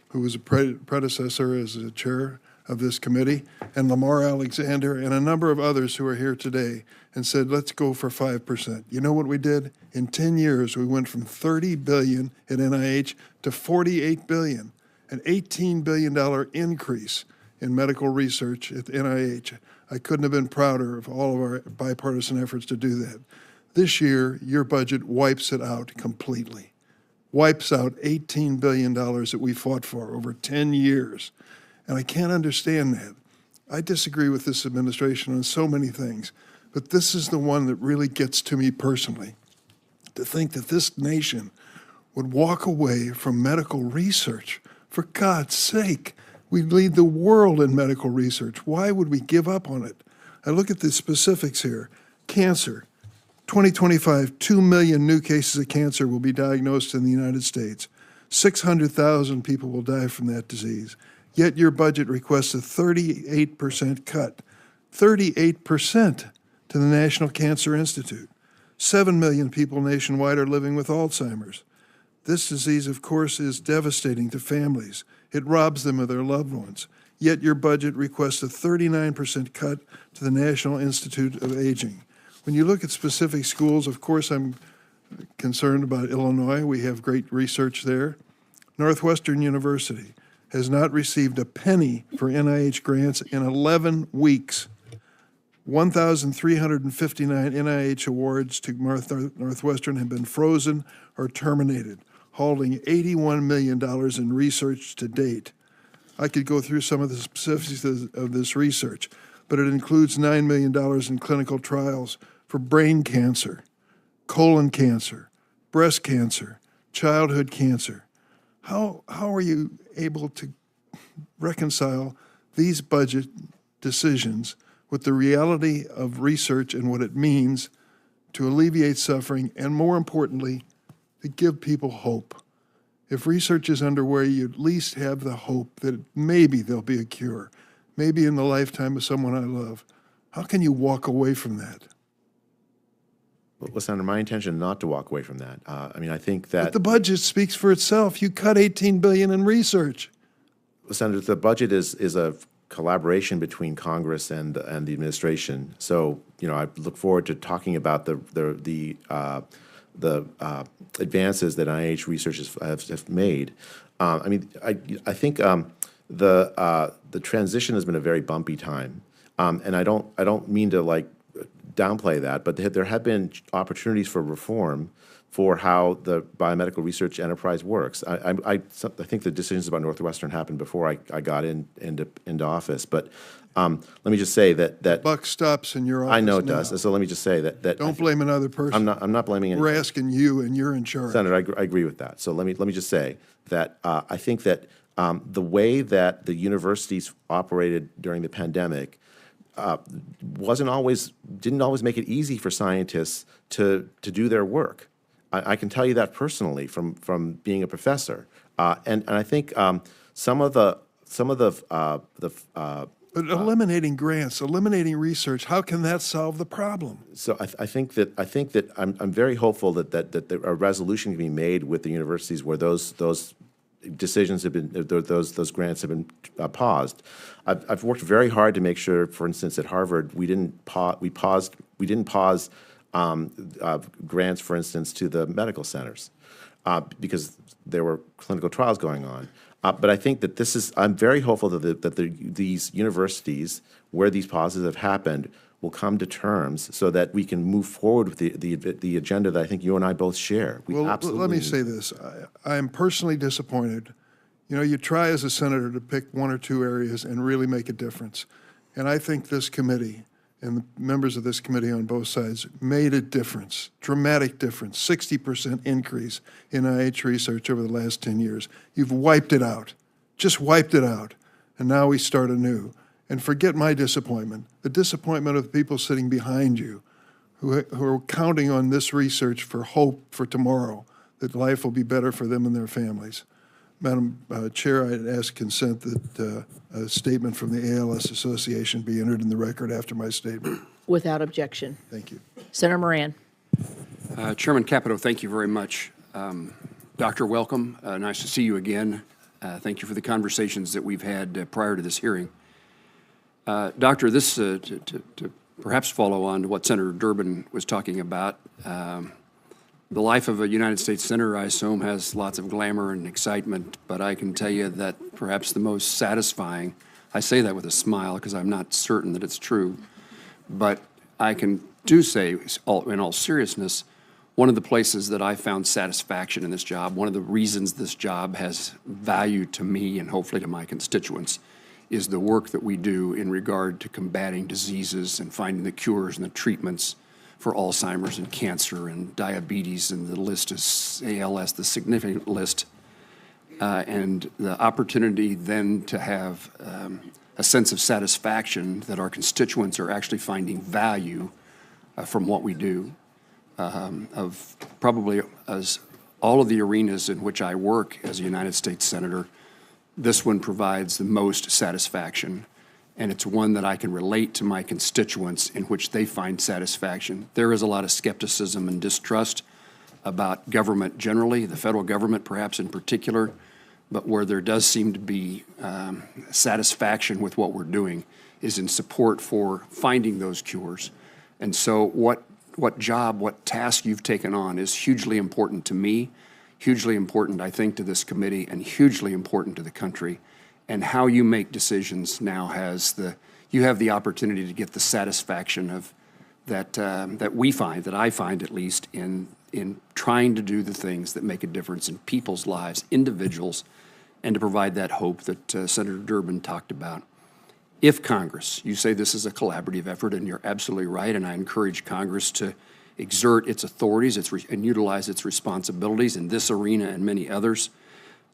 [SPEAKER 5] who was a predecessor as a chair of this committee, and Lamar Alexander, and a number of others who are here today, and said, let's go for 5%. You know what we did? In 10 years, we went from $30 billion at NIH to $48 billion, an $18 billion increase in medical research at the NIH. I couldn't have been prouder of all of our bipartisan efforts to do that. This year, your budget wipes it out completely. Wipes out $18 billion that we fought for over 10 years. And I can't understand that. I disagree with this administration on so many things, but this is the one that really gets to me personally. To think that this nation would walk away from medical research. For God's sake, we lead the world in medical research. Why would we give up on it? I look at the specifics here. Cancer, 2025, 2 million new cases of cancer will be diagnosed in the United States. 600,000 people will die from that disease. Yet your budget requests a 38% cut, 38% to the National Cancer Institute. 7 million people nationwide are living with Alzheimer's. This disease, of course, is devastating to families. It robs them of their loved ones. Yet your budget requests a 39% cut to the National Institute of Aging. When you look at specific schools, of course, I'm concerned about Illinois. We have great research there. Northwestern University has not received a penny for NIH grants in 11 weeks. 1,359 NIH awards to Northwestern have been frozen or terminated, holding $81 million in research to date. I could go through some of the specifics of this research, but it includes $9 million in clinical trials for brain cancer, colon cancer, breast cancer, childhood cancer. How are you able to reconcile these budget decisions with the reality of research and what it means to alleviate suffering and, more importantly, to give people hope? If research is underway, you at least have the hope that maybe there'll be a cure, maybe in the lifetime of someone I love. How can you walk away from that?
[SPEAKER 3] Well, Senator, my intention not to walk away from that. I think that
[SPEAKER 5] But the budget speaks for itself. You cut $18 billion in research.
[SPEAKER 3] Senator, the budget is a collaboration between Congress and the administration. So, I look forward to talking about the advances that NIH researchers have made. I think the transition has been a very bumpy time, and I don't mean to downplay that, but there have been opportunities for reform for how the biomedical research enterprise works. I think the decisions about Northwestern happened before I got into office, but let me just say that
[SPEAKER 5] Buck stops in your office.
[SPEAKER 3] I know it
[SPEAKER 5] now.
[SPEAKER 3] does. So let me just say that
[SPEAKER 5] Don't blame another person.
[SPEAKER 3] I'm not blaming anyone.
[SPEAKER 5] We're asking you, and you're in charge.
[SPEAKER 3] Senator, I agree with that. So let me just say that I think that the way that the universities operated during the pandemic didn't always make it easy for scientists to do their work. I can tell you that personally from being a professor, and I think some of the
[SPEAKER 5] But eliminating grants, eliminating research, how can that solve the problem?
[SPEAKER 3] So I think that I'm very hopeful that a resolution can be made with the universities where those decisions have been those grants have been paused. I've worked very hard to make sure, for instance, at Harvard we didn't pause grants, for instance, to the medical centers because there were clinical trials going on. But I think that I'm very hopeful that these universities where these pauses have happened will come to terms so that we can move forward with the agenda that I think you and I both share.
[SPEAKER 5] Let me say this. I am personally disappointed. You try as a senator to pick one or two areas and really make a difference. And I think this committee and the members of this committee on both sides made a difference, dramatic difference, 60% increase in NIH research over the last 10 years. You've wiped it out, just wiped it out. And now we start anew. And forget my disappointment, the disappointment of the people sitting behind you who are counting on this research for hope for tomorrow, that life will be better for them and their families. Madam Chair, I'd ask consent that a statement from the ALS Association be entered in the record after my statement.
[SPEAKER 1] Without objection.
[SPEAKER 5] Thank you.
[SPEAKER 1] Senator Moran.
[SPEAKER 6] Chairman Capito, thank you very much. Doctor, welcome. Nice to see you again. Thank you for the conversations that we've had prior to this hearing. Doctor, this to perhaps follow on to what Senator Durbin was talking about. The life of a United States Senator, I assume, has lots of glamour and excitement, but I can tell you that perhaps the most satisfying I say that with a smile because I'm not certain that it's true. But I can do say, in all seriousness, one of the places that I found satisfaction in this job, one of the reasons this job has value to me and hopefully to my constituents, is the work that we do in regard to combating diseases and finding the cures and the treatments for Alzheimer's and cancer and diabetes, and the list is ALS, the significant list. And the opportunity then to have a sense of satisfaction that our constituents are actually finding value from what we do. Of probably as all of the arenas in which I work as a United States Senator, this one provides the most satisfaction, and it's one that I can relate to my constituents in which they find satisfaction. There is a lot of skepticism and distrust about government generally, the federal government perhaps in particular, but where there does seem to be satisfaction with what we're doing is in support for finding those cures. And so what task you've taken on is hugely important to me, hugely important, I think, to this committee, and hugely important to the country. And how you make decisions now you have the opportunity to get the satisfaction of that I find at least, in trying to do the things that make a difference in people's lives, individuals, and to provide that hope that Senator Durbin talked about. If Congress, you say this is a collaborative effort, and you're absolutely right, and I encourage Congress to exert its authorities and utilize its responsibilities in this arena and many others.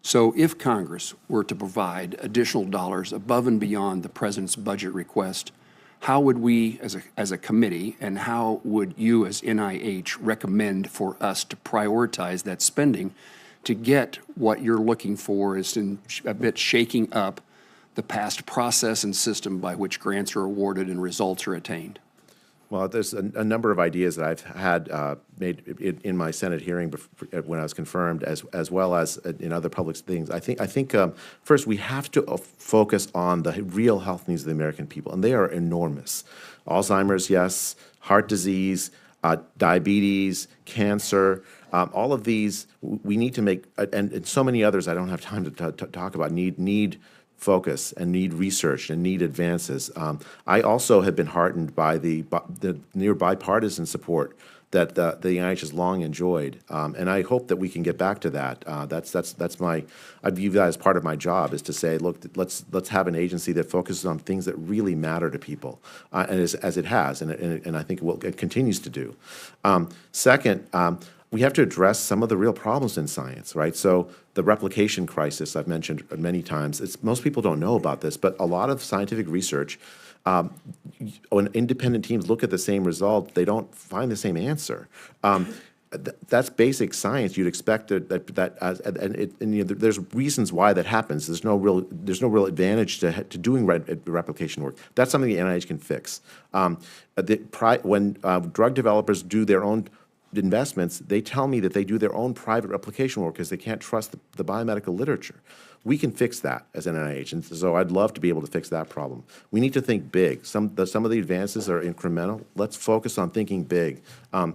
[SPEAKER 6] So if Congress were to provide additional dollars above and beyond the President's budget request, how would we as a committee, and how would you as NIH recommend for us to prioritize that spending to get what you're looking for, is in a bit shaking up the past process and system by which grants are awarded and results are attained?
[SPEAKER 3] Well, there's a number of ideas that I've had made in my Senate hearing when I was confirmed, as well as in other public things. I think first we have to focus on the real health needs of the American people, and they are enormous. Alzheimer's, yes, heart disease, diabetes, cancer, all of these we need to make, and so many others I don't have time to talk about, need focus and need research and need advances. I also have been heartened by the near bipartisan support that the NIH has long enjoyed, and I hope that we can get back to that. That's I view that as part of my job, is to say, look, let's have an agency that focuses on things that really matter to people, and as it has, and I think it continues to do. Second, we have to address some of the real problems in science, right? So the replication crisis I've mentioned many times, most people don't know about this, but a lot of scientific research, when independent teams look at the same result, they don't find the same answer. That's basic science. You'd expect there's reasons why that happens. There's no real advantage to doing replication work. That's something the NIH can fix. When drug developers do their own investments, they tell me that they do their own private replication work because they can't trust the biomedical literature. We can fix that as an NIH, and so I'd love to be able to fix that problem. We need to think big. Some of the advances are incremental. Let's focus on thinking big.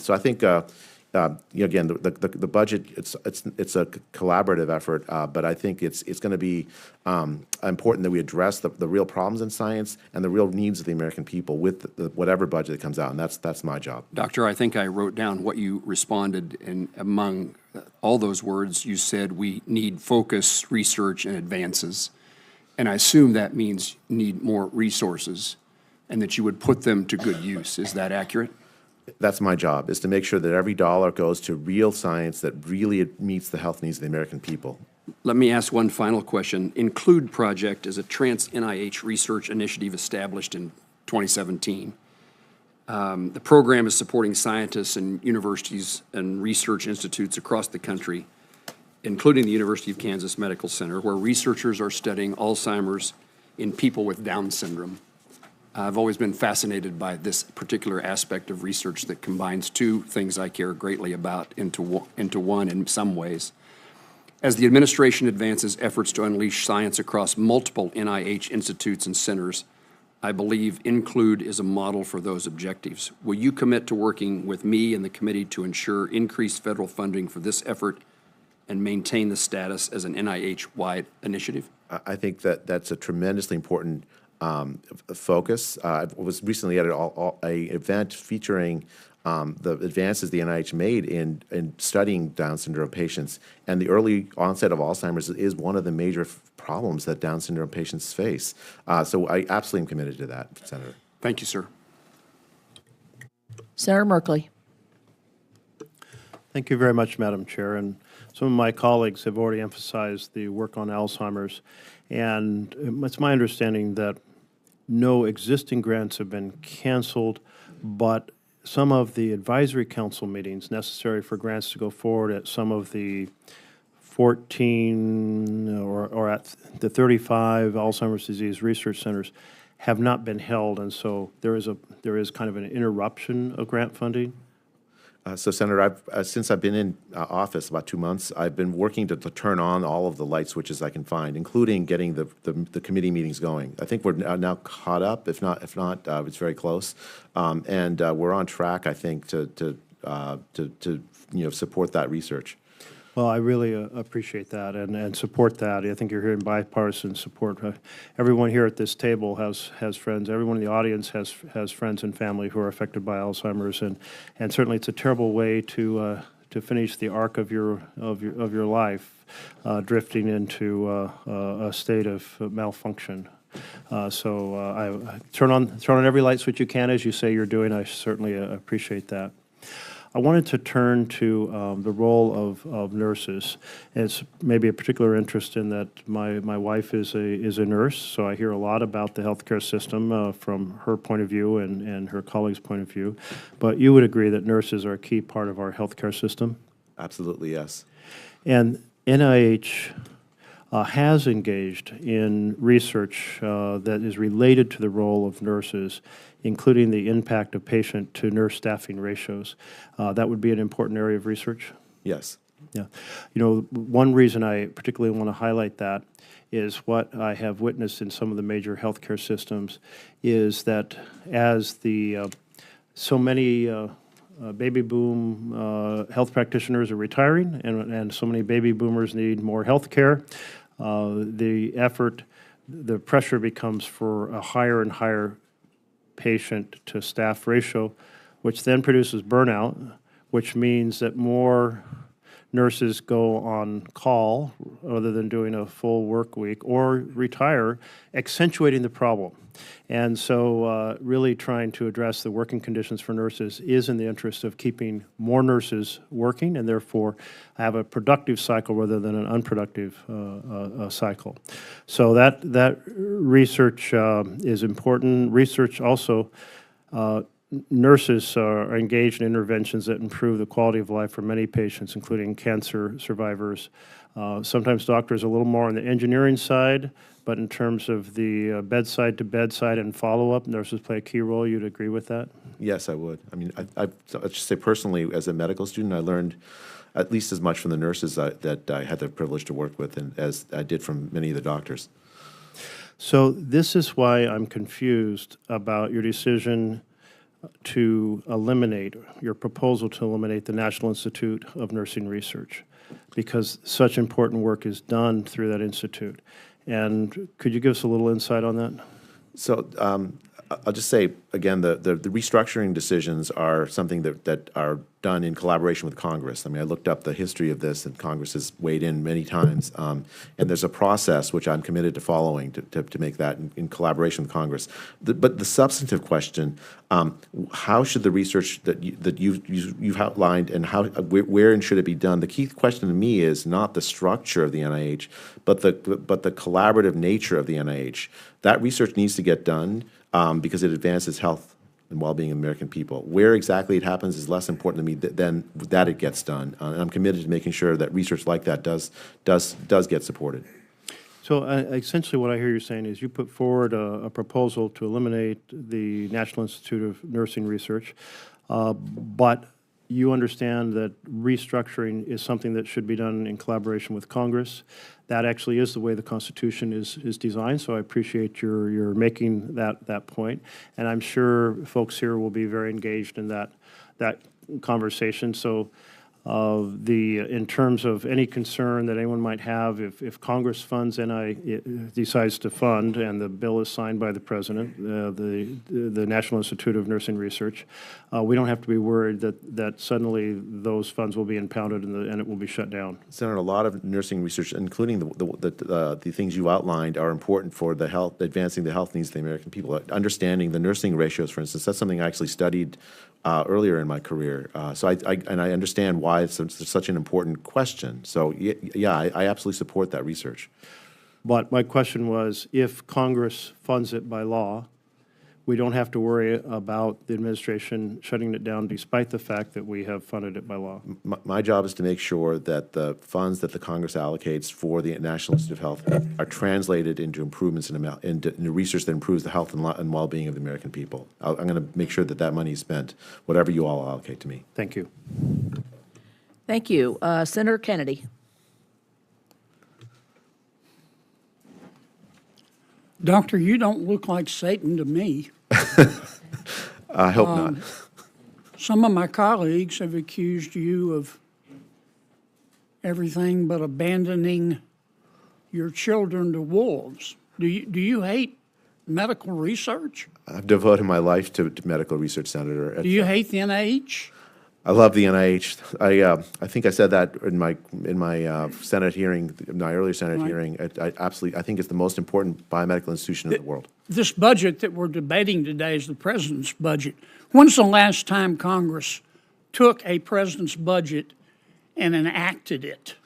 [SPEAKER 3] So I think again, the budget, it's a collaborative effort, but I think it's going to be important that we address the real problems in science and the real needs of the American people with whatever budget that comes out, and that's my job.
[SPEAKER 6] Doctor, I think I wrote down what you responded, and among all those words, you said we need focus, research, and advances. And I assume that means need more resources and that you would put them to good use. Is that accurate?
[SPEAKER 3] That's my job, is to make sure that every dollar goes to real science that really meets the health needs of the American people.
[SPEAKER 6] Let me ask one final question. Include Project is a trans-NIH research initiative established in 2017. The program is supporting scientists and universities and research institutes across the country, including the University of Kansas Medical Center, where researchers are studying Alzheimer's in people with Down syndrome. I've always been fascinated by this particular aspect of research that combines two things I care greatly about into one in some ways. As the administration advances efforts to unleash science across multiple NIH institutes and centers, I believe Include is a model for those objectives. Will you commit to working with me and the committee to ensure increased federal funding for this effort and maintain the status as an NIH-wide initiative?
[SPEAKER 3] I think that that's a tremendously important focus. I was recently at a event featuring the advances the NIH made in studying Down syndrome patients, and the early onset of Alzheimer's is one of the major problems that Down syndrome patients face. So I absolutely am committed to that, Senator.
[SPEAKER 6] Thank you, sir.
[SPEAKER 1] Senator Merkley.
[SPEAKER 7] Thank you very much, Madam Chair. And some of my colleagues have already emphasized the work on Alzheimer's. And it's my understanding that no existing grants have been canceled, but some of the advisory council meetings necessary for grants to go forward at some of the 14 or at the 35 Alzheimer's disease research centers have not been held. And so there is kind of an interruption of grant funding.
[SPEAKER 3] So, Senator, since I've been in office about 2 months, I've been working to turn on all of the light switches I can find, including getting the committee meetings going. I think we're now caught up. If not, it's very close, and we're on track. I think to support that research.
[SPEAKER 7] Well, I really appreciate that and support that. I think you're hearing bipartisan support. Everyone here at this table has friends. Everyone in the audience has friends and family who are affected by Alzheimer's, and certainly it's a terrible way to finish the arc of your life, drifting into a state of malfunction. So I turn on every light switch you can, as you say you're doing. I certainly appreciate that. I wanted to turn to the role of nurses. It's maybe a particular interest in that my wife is a nurse, so I hear a lot about the healthcare system from her point of view and her colleagues' point of view. But you would agree that nurses are a key part of our healthcare system?
[SPEAKER 3] Absolutely, yes.
[SPEAKER 7] And NIH has engaged in research that is related to the role of nurses, including the impact of patient to nurse staffing ratios. That would be an important area of research?
[SPEAKER 3] Yes.
[SPEAKER 7] Yeah. You know, one reason I particularly want to highlight that is what I have witnessed in some of the major healthcare systems is that as so many baby boom health practitioners are retiring and so many baby boomers need more health care, the pressure becomes for a higher and higher patient to staff ratio, which then produces burnout, which means that more nurses go on call rather than doing a full work week or retire, accentuating the problem. And so really trying to address the working conditions for nurses is in the interest of keeping more nurses working and therefore have a productive cycle rather than an unproductive cycle. So that research is important. Research also, nurses are engaged in interventions that improve the quality of life for many patients, including cancer survivors. Sometimes doctors are a little more on the engineering side, but in terms of the bedside to bedside and follow-up, nurses play a key role. You'd agree with that?
[SPEAKER 3] Yes, I would. I mean, I'll just say personally, as a medical student, I learned at least as much from the nurses that I had the privilege to work with as I did from many of the doctors.
[SPEAKER 7] So this is why I'm confused about your decision to eliminate, your proposal to eliminate the National Institute of Nursing Research, because such important work is done through that institute. And could you give us a little insight on that?
[SPEAKER 3] So I'll just say, again, the restructuring decisions are something that are done in collaboration with Congress. I mean, I looked up the history of this, and Congress has weighed in many times. And there's a process which I'm committed to following to make that in collaboration with Congress. But the substantive question, how should the research that you've outlined and where and should it be done? The key question to me is not the structure of the NIH, but the collaborative nature of the NIH. That research needs to get done because it advances health and well-being of American people. Where exactly it happens is less important to me than that it gets done. And I'm committed to making sure that research like that does get supported.
[SPEAKER 7] So essentially what I hear you saying is you put forward a proposal to eliminate the National Institute of Nursing Research, but you understand that restructuring is something that should be done in collaboration with Congress. That actually is the way the Constitution is designed, so I appreciate your making that point. And I'm sure folks here will be very engaged in that conversation. So In terms of any concern that anyone might have, if Congress funds decides to fund, and the bill is signed by the President, the National Institute of Nursing Research, we don't have to be worried that suddenly those funds will be impounded and it will be shut down.
[SPEAKER 3] Senator, a lot of nursing research, including the things you outlined, are important for advancing the health needs of the American people. Understanding the nursing ratios, for instance, that's something I actually studied earlier in my career. So I understand why it's such an important question. So yeah, I absolutely support that research.
[SPEAKER 7] But my question was, if Congress funds it by law, we don't have to worry about the administration shutting it down despite the fact that we have funded it by law.
[SPEAKER 3] My job is to make sure that the funds that the Congress allocates for the National Institute of Health are translated into improvements into research that improves the health and well-being of the American people. I'm going to make sure that that money is spent, whatever you all allocate to me.
[SPEAKER 7] Thank you.
[SPEAKER 1] Thank you. Senator Kennedy.
[SPEAKER 8] Doctor, you don't look like Satan to me.
[SPEAKER 3] I hope not.
[SPEAKER 8] Some of my colleagues have accused you of everything but abandoning your children to wolves. Do you hate medical research?
[SPEAKER 3] I've devoted my life to medical research, Senator.
[SPEAKER 8] Do you hate the NIH?
[SPEAKER 3] I love the NIH. I think I said that in my Senate hearing, my earlier Senate hearing. I think it's the most important biomedical institution in the world.
[SPEAKER 8] This budget that we're debating today is the president's budget. When's the last time Congress took a president's budget and enacted it?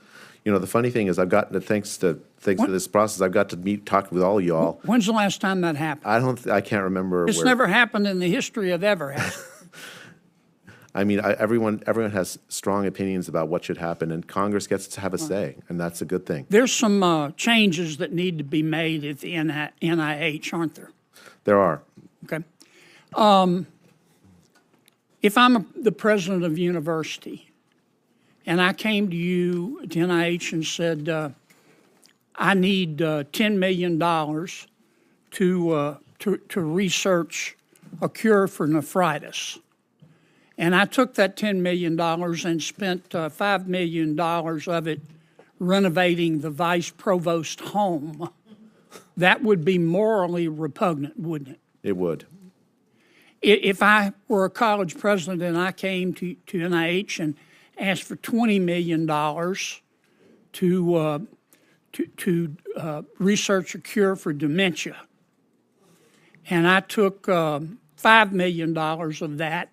[SPEAKER 3] You know, the funny thing is, I've gotten thanks to this process, I've got to talk with all of you all.
[SPEAKER 8] When's the last time that happened?
[SPEAKER 3] I can't remember.
[SPEAKER 8] It's never happened in the history of ever happened.
[SPEAKER 3] I mean, everyone has strong opinions about what should happen, and Congress gets to have a say, and that's a good thing.
[SPEAKER 8] There's some changes that need to be made at the NIH, aren't there?
[SPEAKER 3] There are.
[SPEAKER 8] Okay. If I'm the president of a university, and I came to you at NIH and said, I need $10 million to research a cure for nephritis. And I took that $10 million and spent $5 million of it renovating the vice provost home. That would be morally repugnant, wouldn't it?
[SPEAKER 3] It would.
[SPEAKER 8] If I were a college president and I came to NIH and asked for $20 million to research a cure for dementia, and I took $5 million of that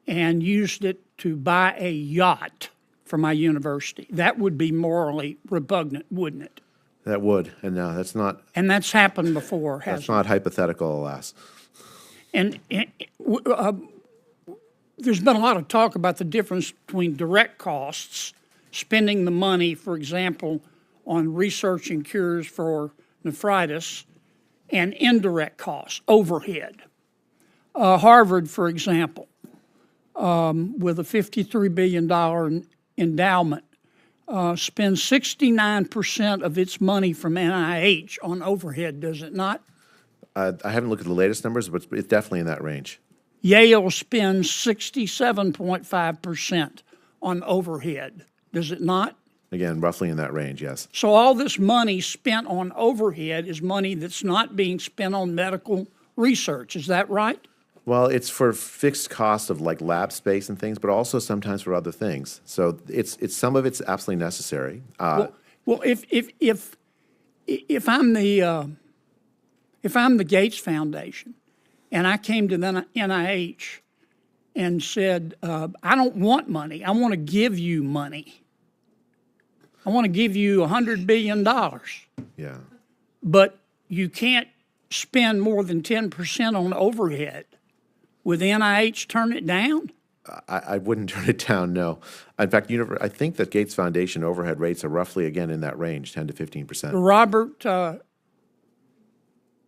[SPEAKER 8] and used it to buy a yacht for my university, that would be morally repugnant, wouldn't it?
[SPEAKER 3] That would, and no, that's not.
[SPEAKER 8] And that's happened before, hasn't it?
[SPEAKER 3] That's not hypothetical, alas.
[SPEAKER 8] And there's been a lot of talk about the difference between direct costs, spending the money, for example, on researching cures for nephritis, and indirect costs, overhead. Harvard, for example, with a $53 billion endowment, spends 69% of its money from NIH on overhead, does it not?
[SPEAKER 3] I haven't looked at the latest numbers, but it's definitely in that range.
[SPEAKER 8] Yale spends 67.5% on overhead, does it not?
[SPEAKER 3] Again, roughly in that range, yes.
[SPEAKER 8] So all this money spent on overhead is money that's not being spent on medical research, is that right?
[SPEAKER 3] Well, it's for fixed costs of like lab space and things, but also sometimes for other things. So it's some of it's absolutely necessary.
[SPEAKER 8] Well, if I'm the Gates Foundation, and I came to the NIH and said, I don't want money. I want to give you money. I want to give you $100 billion.
[SPEAKER 3] Yeah.
[SPEAKER 8] But you can't spend more than 10% on overhead. Would the NIH turn it down?
[SPEAKER 3] I wouldn't turn it down, no. In fact, I think that Gates Foundation overhead rates are roughly, again, in that range, 10 to 15%.
[SPEAKER 8] The Robert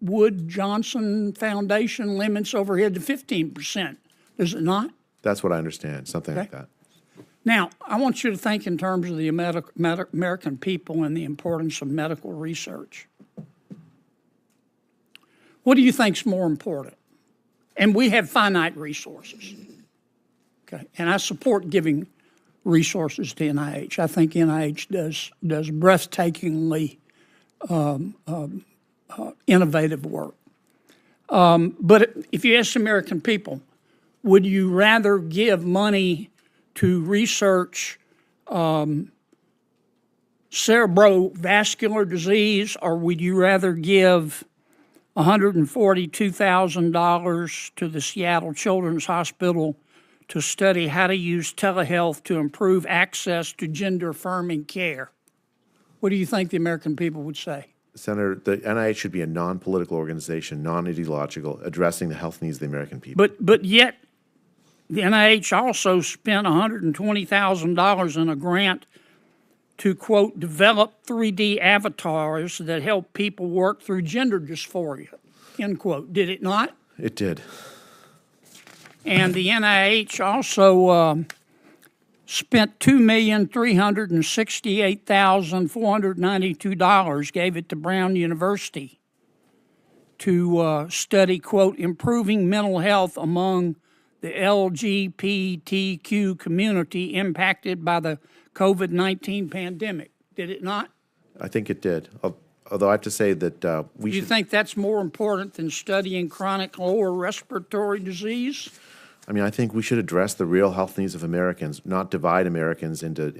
[SPEAKER 8] Wood Johnson Foundation limits overhead to 15%, does it not?
[SPEAKER 3] That's what I understand, something like that.
[SPEAKER 8] Now, I want you to think in terms of the American people and the importance of medical research. What do you think is more important? And we have finite resources. Okay, and I support giving resources to NIH. I think NIH does breathtakingly innovative work. But if you ask American people, would you rather give money to research cerebrovascular disease, or would you rather give $142,000 to the Seattle Children's Hospital to study how to use telehealth to improve access to gender-affirming care? What do you think the American people would say?
[SPEAKER 3] Senator, the NIH should be a non-political organization, non-ideological, addressing the health needs of the American people.
[SPEAKER 8] But yet, the NIH also spent $120,000 in a grant to, quote, develop 3D avatars that help people work through gender dysphoria, end quote. Did it not?
[SPEAKER 3] It did.
[SPEAKER 8] And the NIH also spent $2,368,492, gave it to Brown University to study, quote, improving mental health among the LGBTQ community impacted by the COVID-19 pandemic. Did it not?
[SPEAKER 3] I think it did. Although I have to say that we should...
[SPEAKER 8] Do you think that's more important than studying chronic lower respiratory disease?
[SPEAKER 3] I mean, I think we should address the real health needs of Americans, not divide Americans into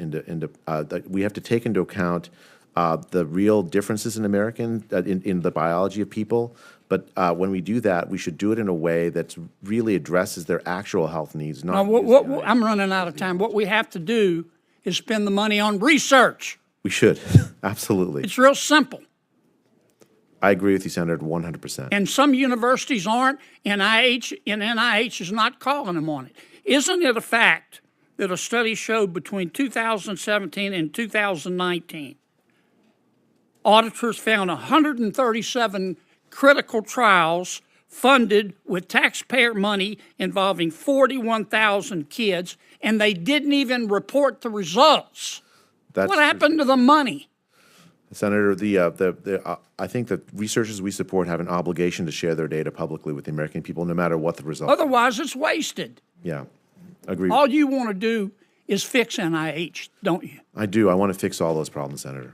[SPEAKER 3] we have to take into account the real differences in in the biology of people. But when we do that, we should do it in a way that really addresses their actual health needs. Not
[SPEAKER 8] I'm running out of time. What we have to do is spend the money on research.
[SPEAKER 3] We should, absolutely.
[SPEAKER 8] It's real simple.
[SPEAKER 3] I agree with you, Senator, 100%.
[SPEAKER 8] And some universities aren't, NIH is not calling them on it. Isn't it a fact that a study showed between 2017 and 2019, auditors found 137 critical trials funded with taxpayer money involving 41,000 kids, and they didn't even report the results? What happened to the money?
[SPEAKER 3] Senator, I think that researchers we support have an obligation to share their data publicly with the American people, no matter what the result.
[SPEAKER 8] Otherwise, it's wasted.
[SPEAKER 3] Yeah, agree.
[SPEAKER 8] All you want to do is fix NIH, don't you?
[SPEAKER 3] I do. I want to fix all those problems, Senator.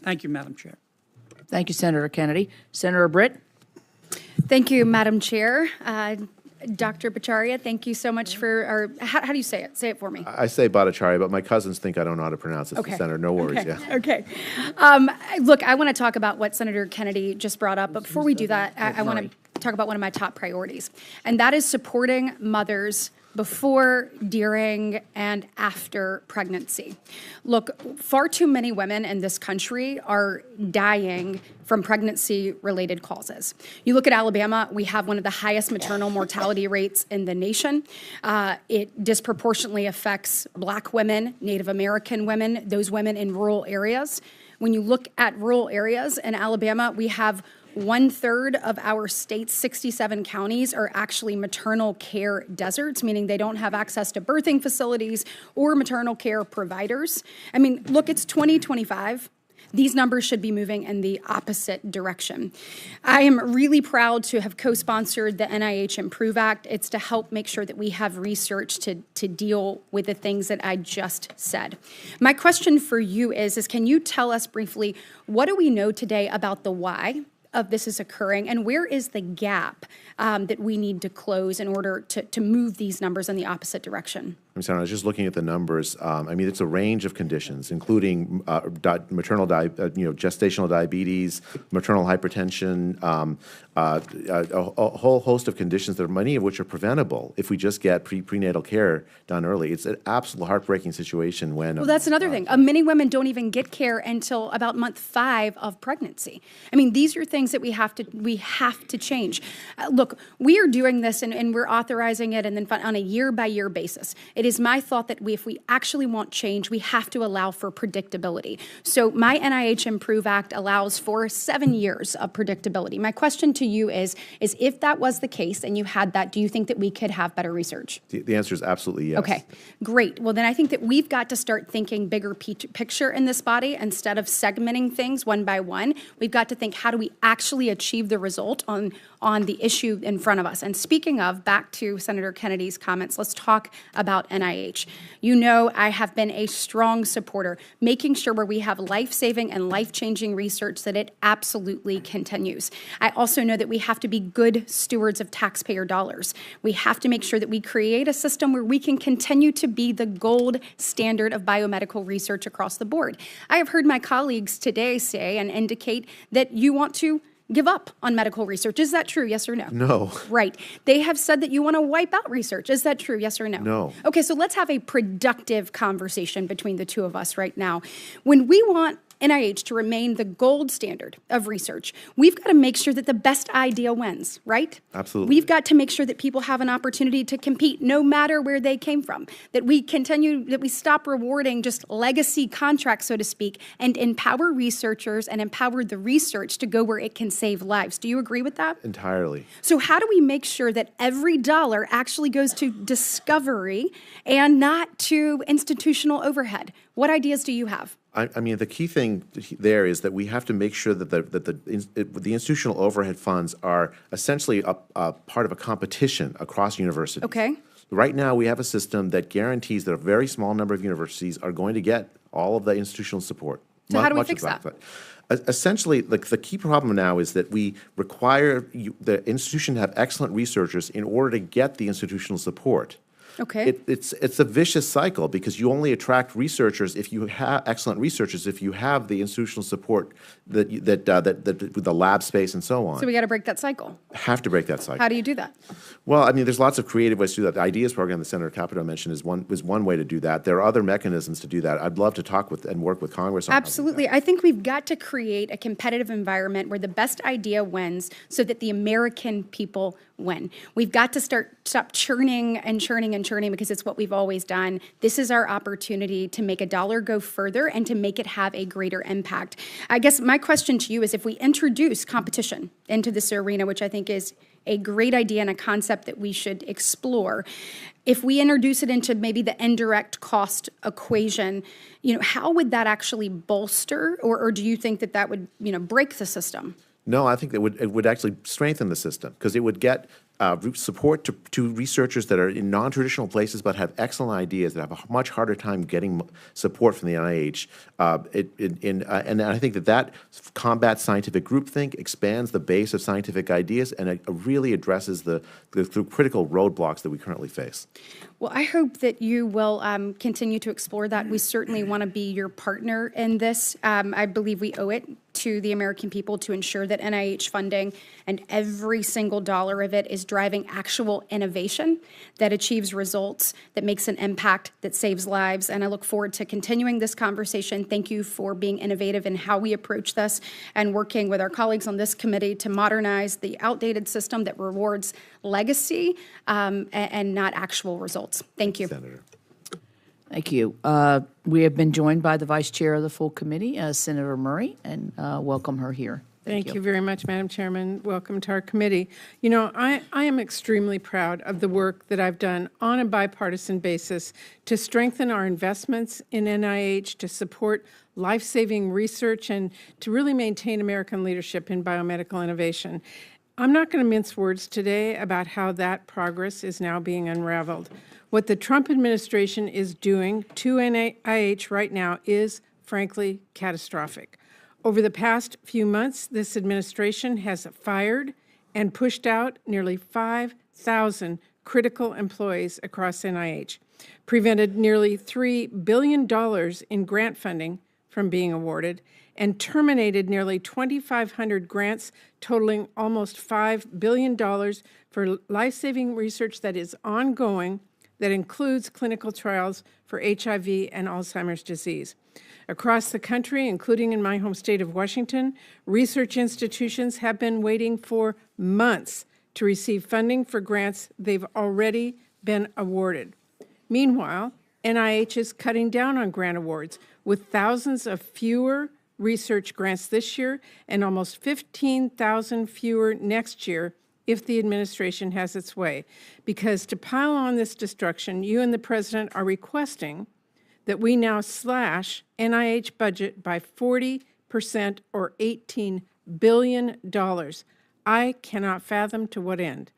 [SPEAKER 8] Thank you, Madam Chair.
[SPEAKER 1] Thank you, Senator Kennedy. Senator Britt?
[SPEAKER 9] Thank you, Madam Chair. Dr. Bhattacharya, thank you so much for, how do you say it? Say it for me.
[SPEAKER 3] I say Bhattacharya, but my cousins think I don't know how to pronounce it.
[SPEAKER 9] Okay.
[SPEAKER 3] Senator, no worries.
[SPEAKER 9] Okay.
[SPEAKER 3] Yeah.
[SPEAKER 9] Okay. Look, I want to talk about what Senator Kennedy just brought up, but before we do that, I want to talk about one of my top priorities, and that is supporting mothers before, during, and after pregnancy. Look, far too many women in this country are dying from pregnancy-related causes. You look at Alabama, we have one of the highest maternal mortality rates in the nation. It disproportionately affects Black women, Native American women, those women in rural areas. When you look at rural areas in Alabama, we have 1/3 of our state's 67 counties are actually maternal care deserts, meaning they don't have access to birthing facilities or maternal care providers. I mean, look, it's 2025. These numbers should be moving in the opposite direction. I am really proud to have co-sponsored the NIH Improve Act. It's to help make sure that we have research to deal with the things that I just said. My question for you is can you tell us briefly, what do we know today about the why of this is occurring, and where is the gap that we need to close in order to move these numbers in the opposite direction?
[SPEAKER 3] I'm sorry, I was just looking at the numbers. I mean, it's a range of conditions, including gestational diabetes, maternal hypertension, a whole host of conditions that many of which are preventable if we just get prenatal care done early. It's an absolute heartbreaking situation when.
[SPEAKER 9] Well, that's another thing. Many women don't even get care until about month 5 of pregnancy. I mean, these are things that we have to change. Look, we are doing this and we're authorizing it and then on a year-by-year basis. It is my thought that if we actually want change, we have to allow for predictability. So my NIH Improve Act allows for 7 years of predictability. My question to you is if that was the case and you had that, do you think that we could have better research?
[SPEAKER 3] The answer is absolutely yes.
[SPEAKER 9] Okay, great. Well, then I think that we've got to start thinking bigger picture in this body instead of segmenting things one by one. We've got to think, how do we actually achieve the result on the issue in front of us? And speaking of, back to Senator Kennedy's comments, let's talk about NIH. You know I have been a strong supporter, making sure where we have life-saving and life-changing research that it absolutely continues. I also know that we have to be good stewards of taxpayer dollars. We have to make sure that we create a system where we can continue to be the gold standard of biomedical research across the board. I have heard my colleagues today say and indicate that you want to give up on medical research. Is that true, yes or no?
[SPEAKER 3] No.
[SPEAKER 9] Right. They have said that you want to wipe out research. Is that true, yes or no?
[SPEAKER 3] No.
[SPEAKER 9] Okay, so let's have a productive conversation between the two of us right now. When we want NIH to remain the gold standard of research, we've got to make sure that the best idea wins, right?
[SPEAKER 3] Absolutely.
[SPEAKER 9] We've got to make sure that people have an opportunity to compete no matter where they came from, that we stop rewarding just legacy contracts, so to speak, and empower researchers and empower the research to go where it can save lives. Do you agree with that?
[SPEAKER 3] Entirely.
[SPEAKER 9] So how do we make sure that every dollar actually goes to discovery and not to institutional overhead? What ideas do you have?
[SPEAKER 3] I mean, the key thing there is that we have to make sure that the institutional overhead funds are essentially a part of a competition across universities.
[SPEAKER 9] Okay.
[SPEAKER 3] Right now, we have a system that guarantees that a very small number of universities are going to get all of the institutional support.
[SPEAKER 9] So how do we fix that?
[SPEAKER 3] Essentially, the key problem now is that we require the institution to have excellent researchers in order to get the institutional support.
[SPEAKER 9] Okay.
[SPEAKER 3] It's a vicious cycle because you only attract researchers if you have excellent researchers, if you have the institutional support that with the lab space and so on.
[SPEAKER 9] So we got to break that cycle.
[SPEAKER 3] Have to break that cycle.
[SPEAKER 9] How do you do that?
[SPEAKER 3] Well, I mean, there's lots of creative ways to do that. The IDEAS program that Senator Capito mentioned is one way to do that. There are other mechanisms to do that. I'd love to talk with and work with Congress on how to do
[SPEAKER 9] Absolutely.
[SPEAKER 3] that.
[SPEAKER 9] I think we've got to create a competitive environment where the best idea wins so that the American people win. We've got to stop churning and churning and churning because it's what we've always done. This is our opportunity to make a dollar go further and to make it have a greater impact. I guess my question to you is if we introduce competition into this arena, which I think is a great idea and a concept that we should explore, if we introduce it into maybe the indirect cost equation, how would that actually bolster, or do you think that would, break the system?
[SPEAKER 3] No, I think that it would actually strengthen the system because it would get support to researchers that are in non-traditional places but have excellent ideas that have a much harder time getting support from the NIH. And I think that combats scientific groupthink, expands the base of scientific ideas, and it really addresses the critical roadblocks that we currently face.
[SPEAKER 9] Well, I hope that you will continue to explore that. We certainly want to be your partner in this. I believe we owe it to the American people to ensure that NIH funding and every single dollar of it is driving actual innovation that achieves results, that makes an impact, that saves lives. And I look forward to continuing this conversation. Thank you for being innovative in how we approach this and working with our colleagues on this committee to modernize the outdated system that rewards legacy and not actual results. Thank you.
[SPEAKER 3] Senator.
[SPEAKER 1] Thank you. We have been joined by the Vice Chair of the full committee, Senator Murray, and welcome her here.
[SPEAKER 10] Thank you very much, Madam Chairman. Welcome to our committee. I am extremely proud of the work that I've done on a bipartisan basis to strengthen our investments in NIH, to support life-saving research, and to really maintain American leadership in biomedical innovation. I'm not going to mince words today about how that progress is now being unraveled. What the Trump administration is doing to NIH right now is, frankly, catastrophic. Over the past few months, this administration has fired and pushed out nearly 5,000 critical employees across NIH, prevented nearly $3 billion in grant funding from being awarded, and terminated nearly 2,500 grants totaling almost $5 billion for life-saving research that is ongoing, that includes clinical trials for HIV and Alzheimer's disease. Across the country, including in my home state of Washington, research institutions have been waiting for months to receive funding for grants they've already been awarded. Meanwhile, NIH is cutting down on grant awards with thousands of fewer research grants this year and almost 15,000 fewer next year if the administration has its way. Because to pile on this destruction, you and the President are requesting that we now slash NIH budget by 40% or $18 billion. I cannot fathom to what end.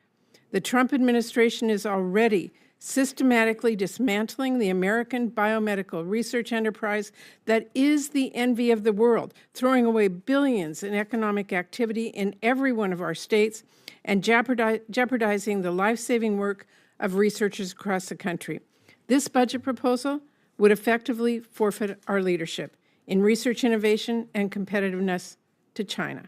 [SPEAKER 10] The Trump administration is already systematically dismantling the American biomedical research enterprise that is the envy of the world, throwing away billions in economic activity in every one of our states, and jeopardizing the life-saving work of researchers across the country. This budget proposal would effectively forfeit our leadership in research innovation and competitiveness to China.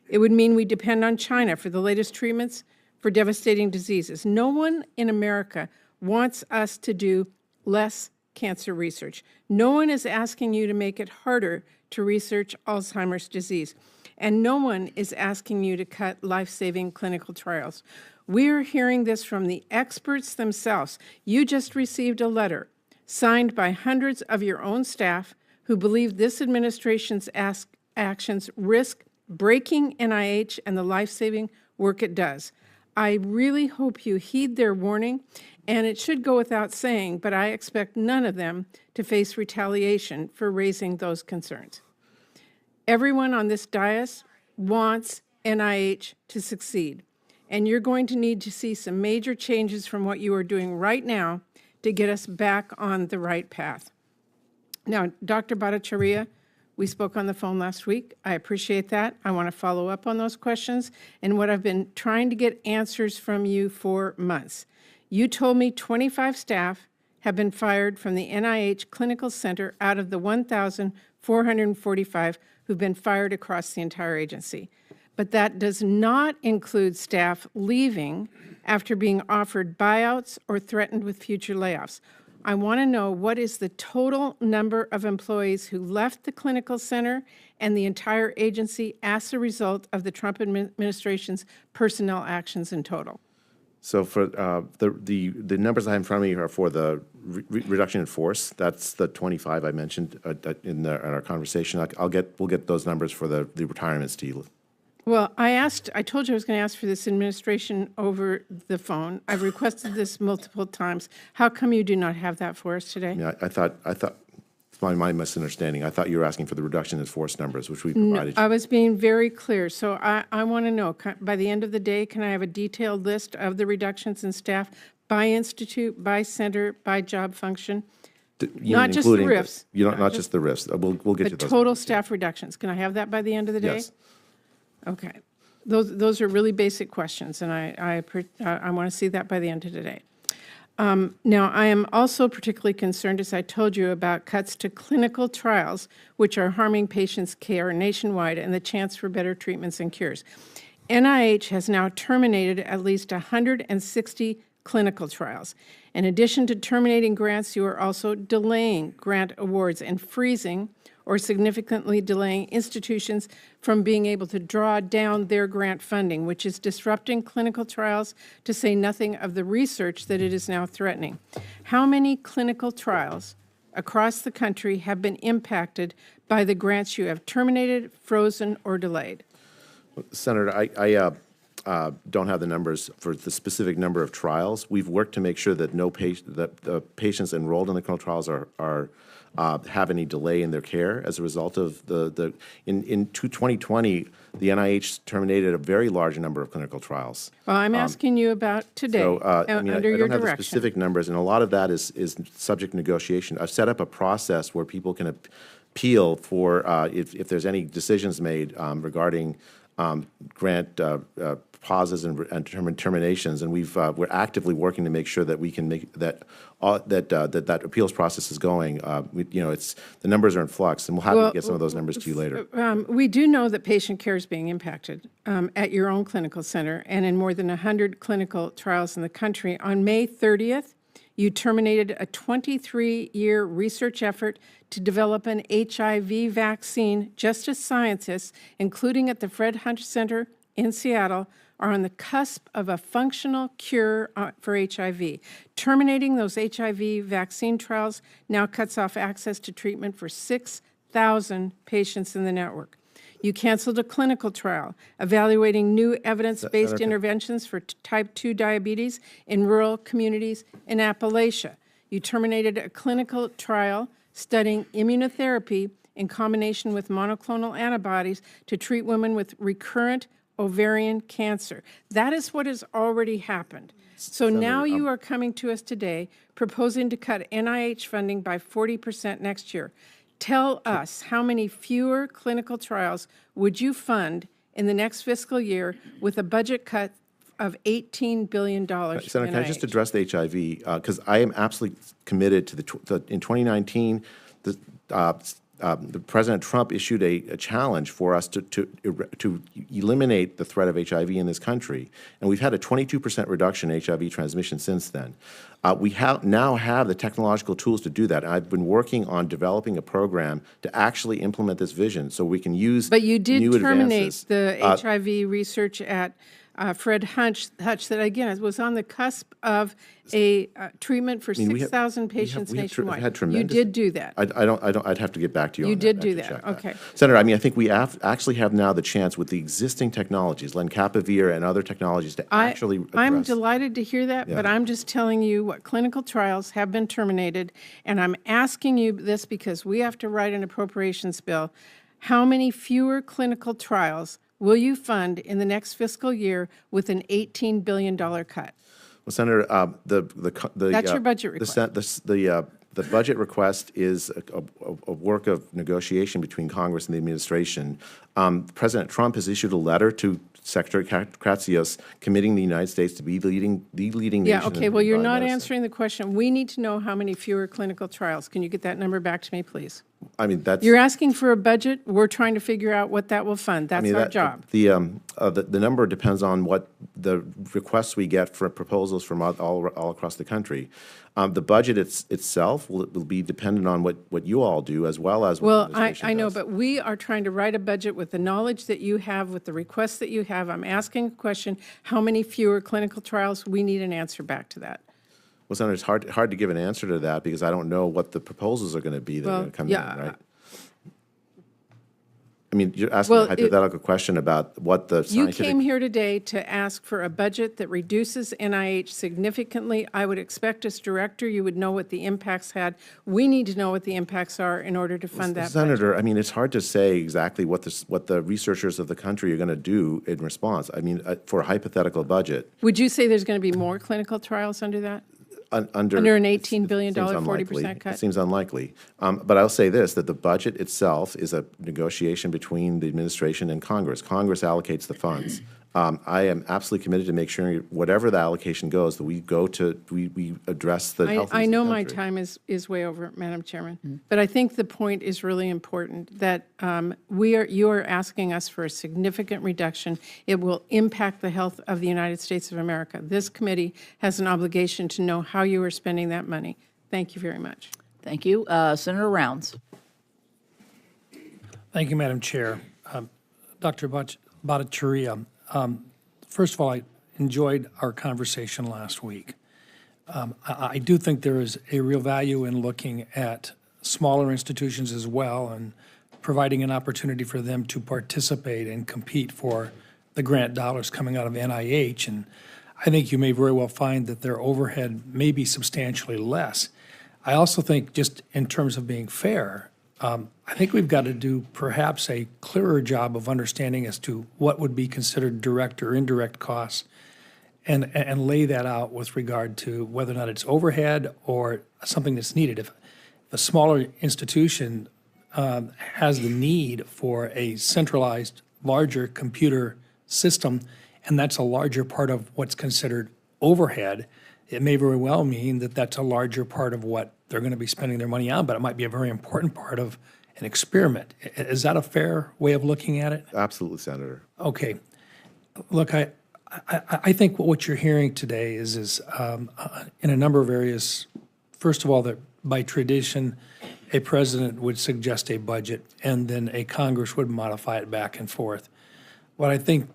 [SPEAKER 10] It would mean we depend on China for the latest treatments for devastating diseases. No one in America wants us to do less cancer research. No one is asking you to make it harder to research Alzheimer's disease. And no one is asking you to cut life-saving clinical trials. We're hearing this from the experts themselves. You just received a letter signed by hundreds of your own staff who believe this administration's actions risk breaking NIH and the life-saving work it does. I really hope you heed their warning, and it should go without saying, but I expect none of them to face retaliation for raising those concerns. Everyone on this dais wants NIH to succeed, and you're going to need to see some major changes from what you are doing right now to get us back on the right path. Now, Dr. Bhattacharya, we spoke on the phone last week. I appreciate that. I want to follow up on those questions and what I've been trying to get answers from you for months. You told me 25 staff have been fired from the NIH Clinical Center out of the 1,445 who've been fired across the entire agency. But that does not include staff leaving after being offered buyouts or threatened with future layoffs. I want to know what is the total number of employees who left the clinical center and the entire agency as a result of the Trump administration's personnel actions in total.
[SPEAKER 3] So for the numbers I have in front of me are for the reduction in force. That's the 25 I mentioned in our conversation. We'll get those numbers for the retirements to you.
[SPEAKER 10] Well, I told you I was going to ask for this administration over the phone. I've requested this multiple times. How come you do not have that for us today?
[SPEAKER 3] Yeah, I thought it's my misunderstanding. I thought you were asking for the reduction in force numbers, which we provided.
[SPEAKER 10] No, I was being very clear. So I want to know, by the end of the day, can I have a detailed list of the reductions in staff by institute, by center, by job function? Not just the RIFs.
[SPEAKER 3] Not just the RIFs. We'll get to those.
[SPEAKER 10] Total staff reductions. Can I have that by the end of the day?
[SPEAKER 3] Yes.
[SPEAKER 10] Okay. Those are really basic questions, and I want to see that by the end of today. Now, I am also particularly concerned, as I told you, about cuts to clinical trials, which are harming patients' care nationwide and the chance for better treatments and cures. NIH has now terminated at least 160 clinical trials. In addition to terminating grants, you are also delaying grant awards and freezing or significantly delaying institutions from being able to draw down their grant funding, which is disrupting clinical trials, to say nothing of the research that it is now threatening. How many clinical trials across the country have been impacted by the grants you have terminated, frozen, or delayed?
[SPEAKER 3] Senator, I don't have the numbers for the specific number of trials. We've worked to make sure that the patients enrolled in the clinical trials have any delay in their care as a result of in 2020, the NIH terminated a very large number of clinical trials.
[SPEAKER 10] Well, I'm asking you about today, under your
[SPEAKER 3] I don't have the
[SPEAKER 10] direction.
[SPEAKER 3] specific numbers, and a lot of that is subject to negotiation. I've set up a process where people can appeal for if there's any decisions made regarding grant pauses and terminations, and we're actively working to make sure that we can make that appeals process is going. The numbers are in flux, and we'll have to get some of those numbers to you later.
[SPEAKER 10] We do know that patient care is being impacted at your own clinical center and in more than 100 clinical trials in the country. On May 30th, you terminated a 23-year research effort to develop an HIV vaccine, just as scientists, including at the Fred Hutch Center in Seattle, are on the cusp of a functional cure for HIV. Terminating those HIV vaccine trials now cuts off access to treatment for 6,000 patients in the network. You canceled a clinical trial evaluating new evidence-based interventions for type 2 diabetes in rural communities in Appalachia. You terminated a clinical trial studying immunotherapy in combination with monoclonal antibodies to treat women with recurrent ovarian cancer. That is what has already happened. So now you are coming to us today proposing to cut NIH funding by 40% next year. Tell us how many fewer clinical trials would you fund in the next fiscal year with a budget cut of $18 billion?
[SPEAKER 3] Senator, can I just address the HIV? Because I am absolutely committed to in 2019, the President Trump issued a challenge for us to eliminate the threat of HIV in this country, and we've had a 22% reduction in HIV transmission since then. We now have the technological tools to do that. And I've been working on developing a program to actually implement this vision, so we can use
[SPEAKER 10] But you did
[SPEAKER 3] new
[SPEAKER 10] terminate
[SPEAKER 3] advances.
[SPEAKER 10] the HIV research at Fred Hutch that, again, was on the cusp of a treatment for 6,000 patients nationwide. You did do that.
[SPEAKER 3] I'd have to get back to you on that.
[SPEAKER 10] You did do
[SPEAKER 3] I have to
[SPEAKER 10] that,
[SPEAKER 3] check
[SPEAKER 10] okay.
[SPEAKER 3] Senator, I mean, I think we actually have now the chance with the existing technologies, lenacapavir and other technologies, to actually address.
[SPEAKER 10] I'm delighted to hear that, but
[SPEAKER 3] Yeah.
[SPEAKER 10] I'm just telling you what clinical trials have been terminated, and I'm asking you this because we have to write an appropriations bill. How many fewer clinical trials will you fund in the next fiscal year with an $18 billion cut?
[SPEAKER 3] Well, Senator,
[SPEAKER 10] That's your budget request.
[SPEAKER 3] The budget request is a work of negotiation between Congress and the administration. President Trump has issued a letter to Secretary Kratsios committing the United States to be the leading nation.
[SPEAKER 10] Yeah, okay, well, you're not
[SPEAKER 3] biomedicine.
[SPEAKER 10] answering the question. We need to know how many fewer clinical trials. Can you get that number back to me, please?
[SPEAKER 3] I mean, that's.
[SPEAKER 10] You're asking for a budget. We're trying to figure out what that will fund. That's our job.
[SPEAKER 3] The number depends on what the requests we get for proposals from all across the country. The budget itself will be dependent on what you all do, as well as what
[SPEAKER 10] Well,
[SPEAKER 3] the administration
[SPEAKER 10] I know,
[SPEAKER 3] does.
[SPEAKER 10] but we are trying to write a budget with the knowledge that you have, with the requests that you have. I'm asking a question, how many fewer clinical trials? We need an answer back to that.
[SPEAKER 3] Well, Senator, it's hard to give an answer to that because I don't know what the proposals are going to be that are going to come in, right? I mean, you're asking a hypothetical question about what the scientific...
[SPEAKER 10] You came here today to ask for a budget that reduces NIH significantly. I would expect as director you would know what the impacts had. We need to know what the impacts are in order to fund that
[SPEAKER 3] Senator,
[SPEAKER 10] budget.
[SPEAKER 3] I mean, it's hard to say exactly what the researchers of the country are going to do in response. I mean, for a hypothetical budget.
[SPEAKER 10] Would you say there's going to be more clinical trials under that?
[SPEAKER 3] Under
[SPEAKER 10] an $18 billion, 40% cut?
[SPEAKER 3] It seems unlikely. But I'll say this, that the budget itself is a negotiation between the administration and Congress. Congress allocates the funds. I am absolutely committed to make sure whatever the allocation goes, that we address the health of the
[SPEAKER 10] I know
[SPEAKER 3] country.
[SPEAKER 10] my time is way over, Madam Chairman, but I think the point is really important that you are asking us for a significant reduction. It will impact the health of the United States of America. This committee has an obligation to know how you are spending that money. Thank you very much.
[SPEAKER 1] Thank you. Senator Rounds.
[SPEAKER 11] Thank you, Madam Chair. Dr. Bhattacharya, first of all, I enjoyed our conversation last week. I do think there is a real value in looking at smaller institutions as well and providing an opportunity for them to participate and compete for the grant dollars coming out of NIH. And I think you may very well find that their overhead may be substantially less. I also think, just in terms of being fair, I think we've got to do perhaps a clearer job of understanding as to what would be considered direct or indirect costs and lay that out with regard to whether or not it's overhead or something that's needed. If a smaller institution has the need for a centralized, larger computer system, and that's a larger part of what's considered overhead, it may very well mean that that's a larger part of what they're going to be spending their money on, but it might be a very important part of an experiment. Is that a fair way of looking at it?
[SPEAKER 3] Absolutely, Senator.
[SPEAKER 11] Okay. Look, I think what you're hearing today is in a number of areas, first of all, that by tradition, a president would suggest a budget and then a Congress would modify it back and forth. What I think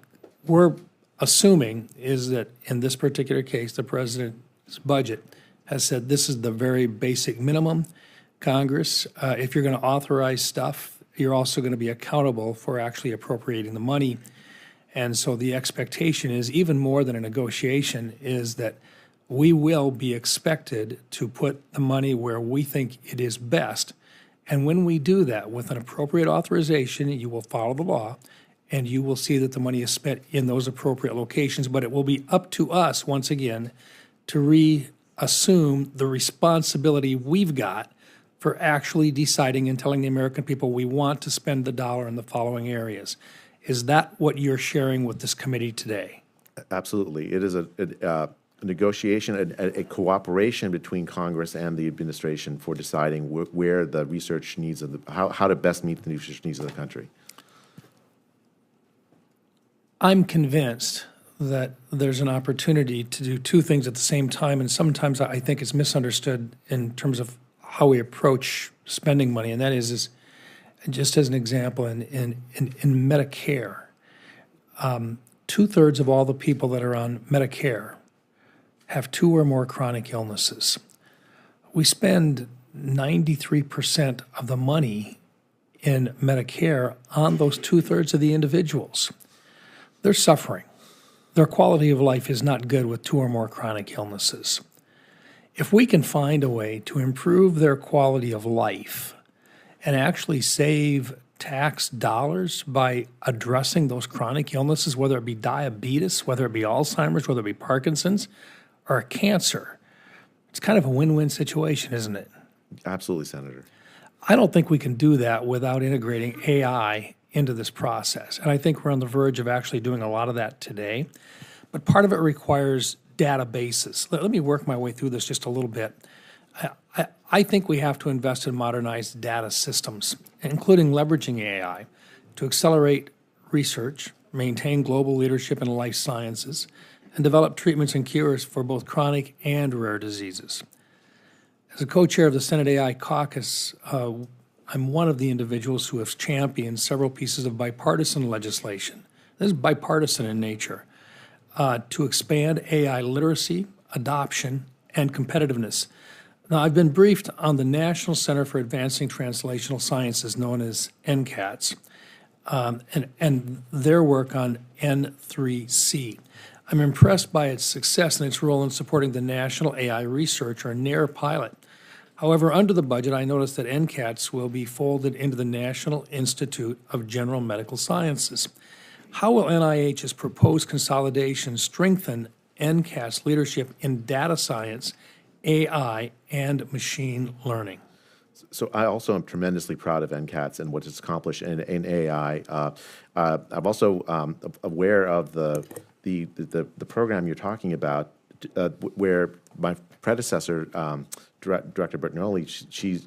[SPEAKER 11] we're assuming is that in this particular case, the president's budget has said this is the very basic minimum. Congress, if you're going to authorize stuff, you're also going to be accountable for actually appropriating the money. And so the expectation is, even more than a negotiation, is that we will be expected to put the money where we think it is best. And when we do that with an appropriate authorization, you will follow the law, and you will see that the money is spent in those appropriate locations. But it will be up to us, once again, to reassume the responsibility we've got for actually deciding and telling the American people we want to spend the dollar in the following areas. Is that what you're sharing with this committee today?
[SPEAKER 3] Absolutely. It is a negotiation, a cooperation between Congress and the administration for deciding where the research needs of how to best meet the research needs of the country.
[SPEAKER 11] I'm convinced that there's an opportunity to do two things at the same time, and sometimes I think it's misunderstood in terms of how we approach spending money, and that is just as an example, in Medicare, 2/3 of all the people that are on Medicare have 2 or more chronic illnesses. We spend 93% of the money in Medicare on those 2/3 of the individuals. They're suffering. Their quality of life is not good with 2 or more chronic illnesses. If we can find a way to improve their quality of life and actually save tax dollars by addressing those chronic illnesses, whether it be diabetes, whether it be Alzheimer's, whether it be Parkinson's, or a cancer, it's kind of a win-win situation, isn't it?
[SPEAKER 3] Absolutely, Senator.
[SPEAKER 11] I don't think we can do that without integrating AI into this process. And I think we're on the verge of actually doing a lot of that today. But part of it requires databases. Let me work my way through this just a little bit. I think we have to invest in modernized data systems, including leveraging AI to accelerate research, maintain global leadership in life sciences, and develop treatments and cures for both chronic and rare diseases. As a co-chair of the Senate AI caucus, I'm one of the individuals who have championed several pieces of bipartisan legislation. This is bipartisan in nature, to expand AI literacy, adoption, and competitiveness. Now, I've been briefed on the National Center for Advancing Translational Sciences, known as NCATS, and their work on N3C. I'm impressed by its success and its role in supporting the National AI Research, or NAIR pilot. However, under the budget, I noticed that NCATS will be folded into the National Institute of General Medical Sciences. How will NIH's proposed consolidation strengthen NCATS leadership in data science, AI, and machine learning?
[SPEAKER 3] So I also am tremendously proud of NCATS and what it's accomplished in AI. I'm also aware of the program you're talking about, where my predecessor, Director Bertinelli, she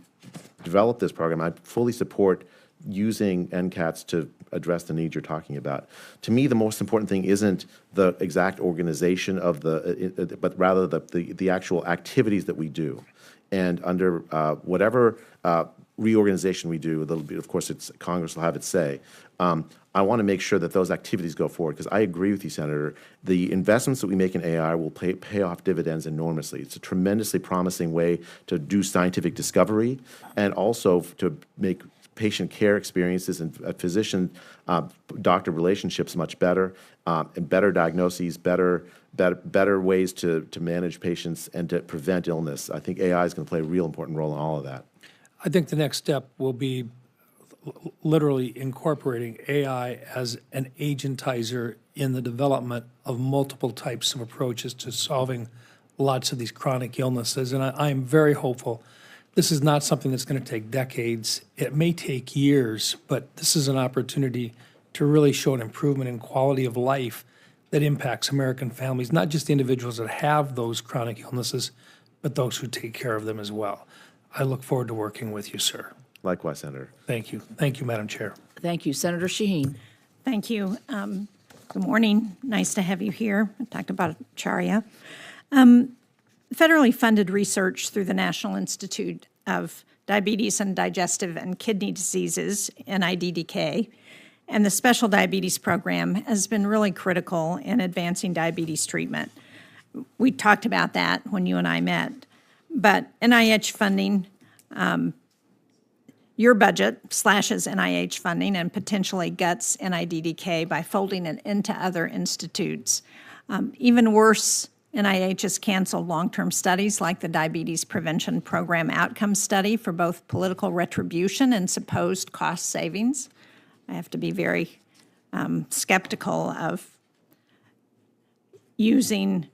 [SPEAKER 3] developed this program. I fully support using NCATS to address the needs you're talking about. To me, the most important thing isn't the exact organization of but rather the actual activities that we do. And under whatever reorganization we do, of course, Congress will have its say. I want to make sure that those activities go forward, because I agree with you, Senator. The investments that we make in AI will pay off dividends enormously. It's a tremendously promising way to do scientific discovery and also to make patient care experiences and physician-doctor relationships much better, and better diagnoses, better ways to manage patients and to prevent illness. I think AI is going to play a real important role in all of that.
[SPEAKER 11] I think the next step will be literally incorporating AI as an agentizer in the development of multiple types of approaches to solving lots of these chronic illnesses. And I am very hopeful. This is not something that's going to take decades. It may take years, but this is an opportunity to really show an improvement in quality of life that impacts American families, not just the individuals that have those chronic illnesses, but those who take care of them as well. I look forward to working with you, sir.
[SPEAKER 3] Likewise, Senator.
[SPEAKER 11] Thank you. Thank you, Madam Chair.
[SPEAKER 1] Thank you. Senator Shaheen.
[SPEAKER 12] Thank you. Good morning. Nice to have you here, Dr. Bhattacharya. Federally funded research through the National Institute of Diabetes and Digestive and Kidney Diseases, NIDDK, and the Special Diabetes Program has been really critical in advancing diabetes treatment. We talked about that when you and I met. But NIH funding, your budget slashes NIH funding and potentially guts NIDDK by folding it into other institutes. Even worse, NIH has canceled long-term studies like the Diabetes Prevention Program Outcome Study for both political retribution and supposed cost savings. I have to be very skeptical of using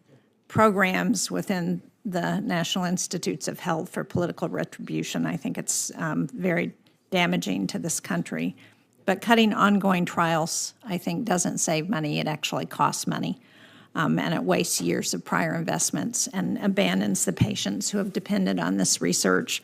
[SPEAKER 12] programs within the National Institutes of Health for political retribution. I think it's very damaging to this country. But cutting ongoing trials, I think, doesn't save money. It actually costs money. And it wastes years of prior investments and abandons the patients who have depended on this research.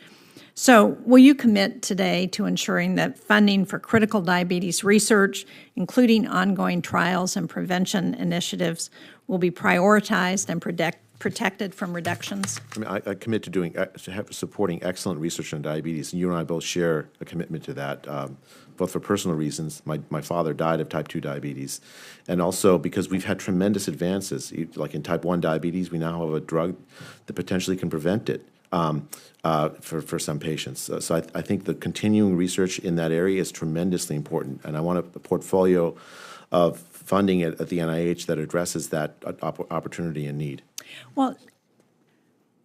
[SPEAKER 12] So will you commit today to ensuring that funding for critical diabetes research, including ongoing trials and prevention initiatives, will be prioritized and protected from reductions?
[SPEAKER 3] I mean, I commit to supporting excellent research on diabetes, and you and I both share a commitment to that, both for personal reasons. My father died of type 2 diabetes, and also because we've had tremendous advances. Like in type 1 diabetes, we now have a drug that potentially can prevent it for some patients. So I think the continuing research in that area is tremendously important, and I want a portfolio of funding at the NIH that addresses that opportunity and need.
[SPEAKER 12] Well,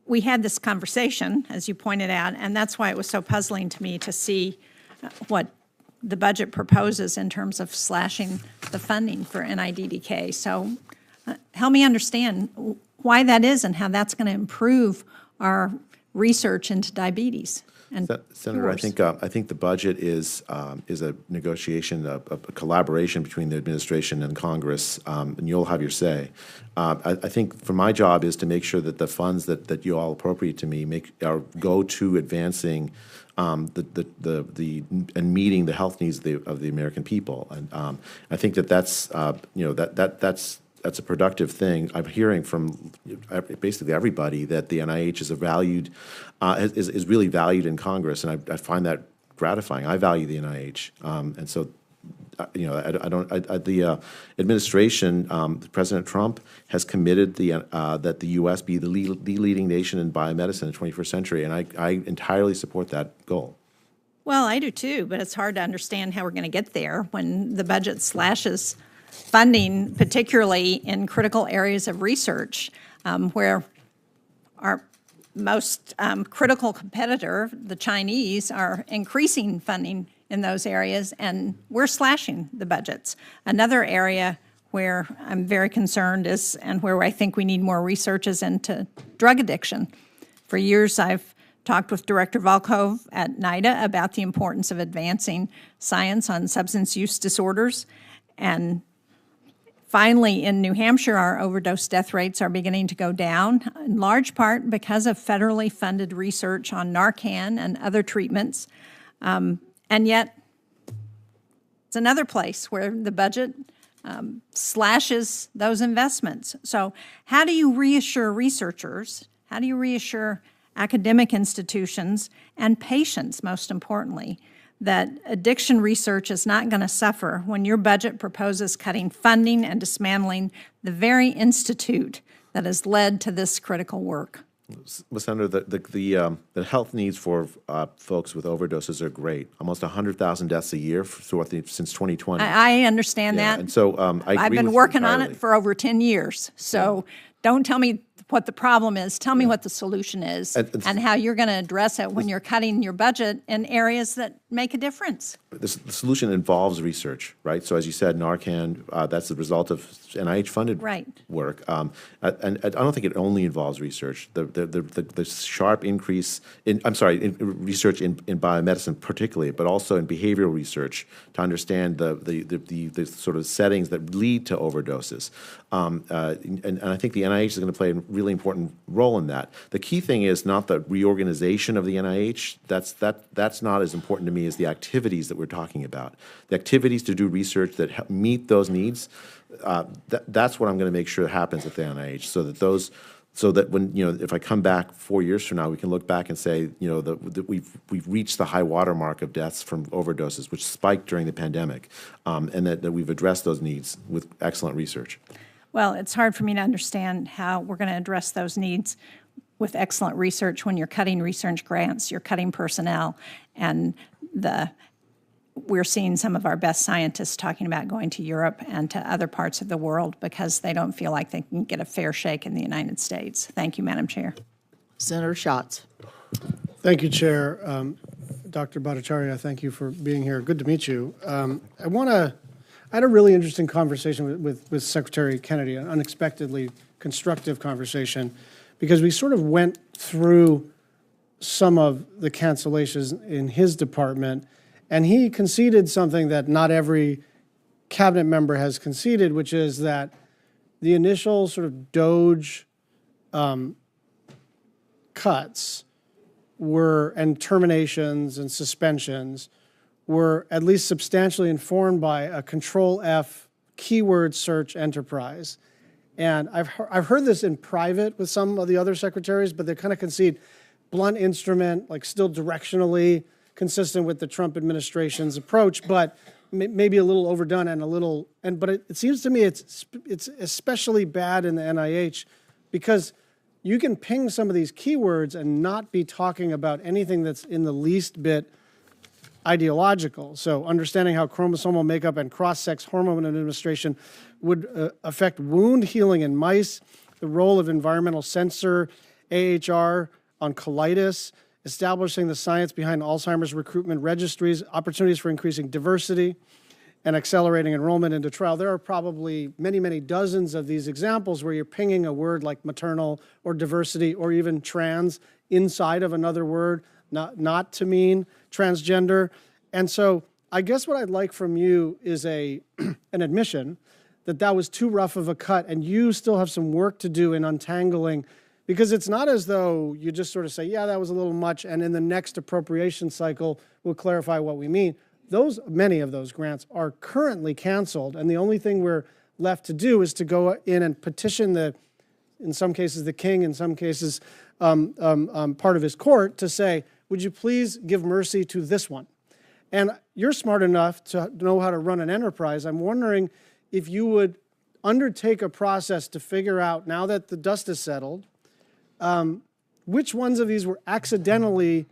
[SPEAKER 12] we had this conversation, as you pointed out, and that's why it was so puzzling to me to see what the budget proposes in terms of slashing the funding for NIDDK. So help me understand why that is and how that's going to improve our research into diabetes. And
[SPEAKER 3] Senator, I think the budget is a negotiation, a collaboration between the administration and Congress, and you'll have your say. I think for my job is to make sure that the funds that you all appropriate to me go to advancing and meeting the health needs of the American people. And I think that's that's a productive thing. I'm hearing from basically everybody that the NIH is really valued in Congress, and I find that gratifying. I value the NIH, and so the administration, President Trump has committed that the U.S. be the leading nation in biomedicine in the 21st century, and I entirely support that goal.
[SPEAKER 12] Well, I do too, but it's hard to understand how we're going to get there when the budget slashes funding, particularly in critical areas of research, where our most critical competitor, the Chinese, are increasing funding in those areas, and we're slashing the budgets. Another area where I'm very concerned is, and where I think we need more research, is into drug addiction. For years, I've talked with Director Volkov at NIDA about the importance of advancing science on substance use disorders, and finally, in New Hampshire, our overdose death rates are beginning to go down, in large part because of federally funded research on Narcan and other treatments. And yet, it's another place where the budget slashes those investments. So how do you reassure researchers, how do you reassure academic institutions and patients, most importantly, that addiction research is not going to suffer when your budget proposes cutting funding and dismantling the very institute that has led to this critical work?
[SPEAKER 3] Well, Senator, the health needs for folks with overdoses are great. Almost 100,000 deaths a year since 2020.
[SPEAKER 12] I understand that.
[SPEAKER 3] And so I agree
[SPEAKER 12] I've been
[SPEAKER 3] with
[SPEAKER 12] working
[SPEAKER 3] you
[SPEAKER 12] on
[SPEAKER 3] entirely.
[SPEAKER 12] it for over 10 years. So don't tell me what the problem is. Tell me what the solution is and how you're going to address it when you're cutting your budget in areas that make a difference.
[SPEAKER 3] The solution involves research, right? So as you said, Narcan, that's the result of NIH-funded work. And I don't think it only involves research. The sharp increase in research in biomedicine particularly, but also in behavioral research to understand the sort of settings that lead to overdoses. And I think the NIH is going to play a really important role in that. The key thing is not the reorganization of the NIH. That's not as important to me as the activities that we're talking about. The activities to do research that help meet those needs, that's what I'm going to make sure happens at the NIH, so that when, if I come back 4 years from now, we can look back and say, that we've reached the high water mark of deaths from overdoses, which spiked during the pandemic, and that we've addressed those needs with excellent research.
[SPEAKER 12] Well, it's hard for me to understand how we're going to address those needs with excellent research when you're cutting research grants, you're cutting personnel, and we're seeing some of our best scientists talking about going to Europe and to other parts of the world because they don't feel like they can get a fair shake in the United States. Thank you, Madam Chair.
[SPEAKER 1] Senator Schatz.
[SPEAKER 13] Thank you, Chair. Dr. Bhattacharya, thank you for being here. Good to meet you. I want I had a really interesting conversation with Secretary Kennedy, an unexpectedly constructive conversation, because we sort of went through some of the cancellations in his department, and he conceded something that not every cabinet member has conceded, which is that the initial sort of DOGE cuts and terminations and suspensions were at least substantially informed by a Control F keyword search enterprise. And I've heard this in private with some of the other secretaries, but they kind of concede blunt instrument, like still directionally consistent with the Trump administration's approach, but maybe a little overdone and a little, but it seems to me it's especially bad in the NIH because you can ping some of these keywords and not be talking about anything that's in the least bit ideological. So understanding how chromosomal makeup and cross-sex hormone administration would affect wound healing in mice, the role of environmental sensor, AHR on colitis, establishing the science behind Alzheimer's recruitment registries, opportunities for increasing diversity, and accelerating enrollment into trial. There are probably many, many dozens of these examples where you're pinging a word like maternal or diversity or even trans inside of another word, not to mean transgender. And so I guess what I'd like from you is an admission that was too rough of a cut and you still have some work to do in untangling, because it's not as though you just sort of say, yeah, that was a little much, and in the next appropriation cycle, we'll clarify what we mean. Many of those grants are currently canceled, and the only thing we're left to do is to go in and petition in some cases the king, in some cases part of his court, to say, would you please give mercy to this one? And you're smart enough to know how to run an enterprise. I'm wondering if you would undertake a process to figure out, now that the dust is settled, which ones of these were accidentally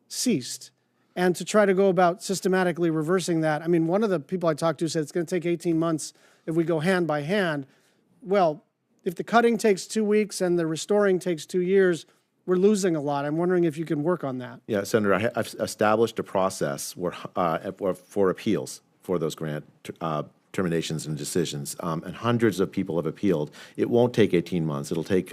[SPEAKER 13] ceased, and to try to go about systematically reversing that. I mean, one of the people I talked to said it's going to take 18 months if we go hand by hand. Well, if the cutting takes 2 weeks and the restoring takes 2 years, we're losing a lot. I'm wondering if you can work on that.
[SPEAKER 3] Yeah, Senator, I've established a process for appeals for those grant terminations and decisions, and hundreds of people have appealed. It won't take 18 months. It'll take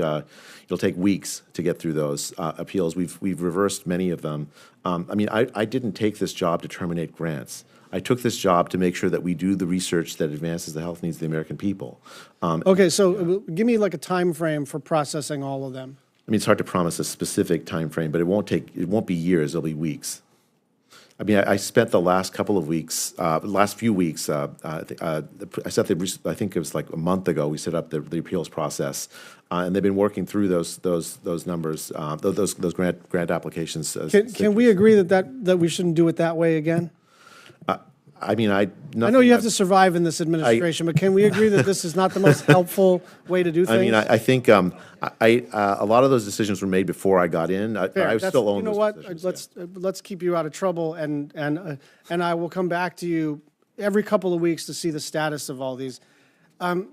[SPEAKER 3] weeks to get through those appeals. We've reversed many of them. I mean, I didn't take this job to terminate grants. I took this job to make sure that we do the research that advances the health needs of the American people.
[SPEAKER 13] Okay, so give me like a time frame for processing all of them.
[SPEAKER 3] I mean, it's hard to promise a specific time frame, but it won't be years. It'll be weeks. I mean, I spent the last couple of weeks, last few weeks. I think it was like a month ago. We set up the appeals process, and they've been working through those numbers, those grant applications.
[SPEAKER 13] Can we agree that we shouldn't do it that way again?
[SPEAKER 3] I mean,
[SPEAKER 13] I know you have to survive in this administration, but can we agree that this is not the most helpful way to do things?
[SPEAKER 3] I mean, I think a lot of those decisions were made before I got in. I still own those decisions.
[SPEAKER 13] You know what? Let's keep you out of trouble, and I will come back to you every couple of weeks to see the status of all these. I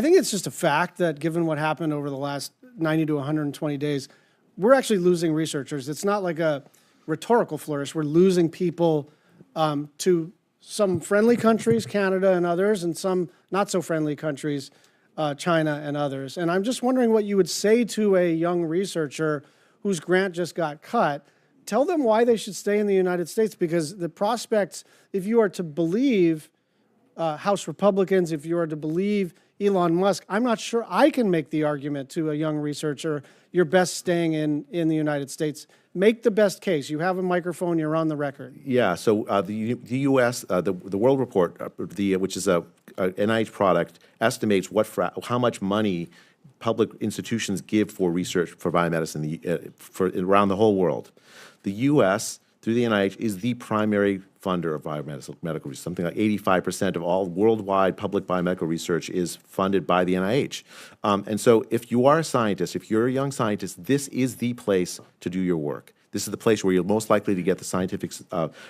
[SPEAKER 13] think it's just a fact that given what happened over the last 90 to 120 days, we're actually losing researchers. It's not like a rhetorical flourish. We're losing people to some friendly countries, Canada and others, and some not so friendly countries, China and others. And I'm just wondering what you would say to a young researcher whose grant just got cut. Tell them why they should stay in the United States, because the prospects, if you are to believe House Republicans, if you are to believe Elon Musk, I'm not sure I can make the argument to a young researcher, you're best staying in the United States. Make the best case. You have a microphone, you're on the record.
[SPEAKER 3] Yeah, so the U.S., the World Report, which is a NIH product, estimates how much money public institutions give for research for biomedicine around the whole world. The U.S., through the NIH, is the primary funder of biomedical research. Something like 85% of all worldwide public biomedical research is funded by the NIH. And so if you are a scientist, if you're a young scientist, this is the place to do your work. This is the place where you're most likely to get the scientific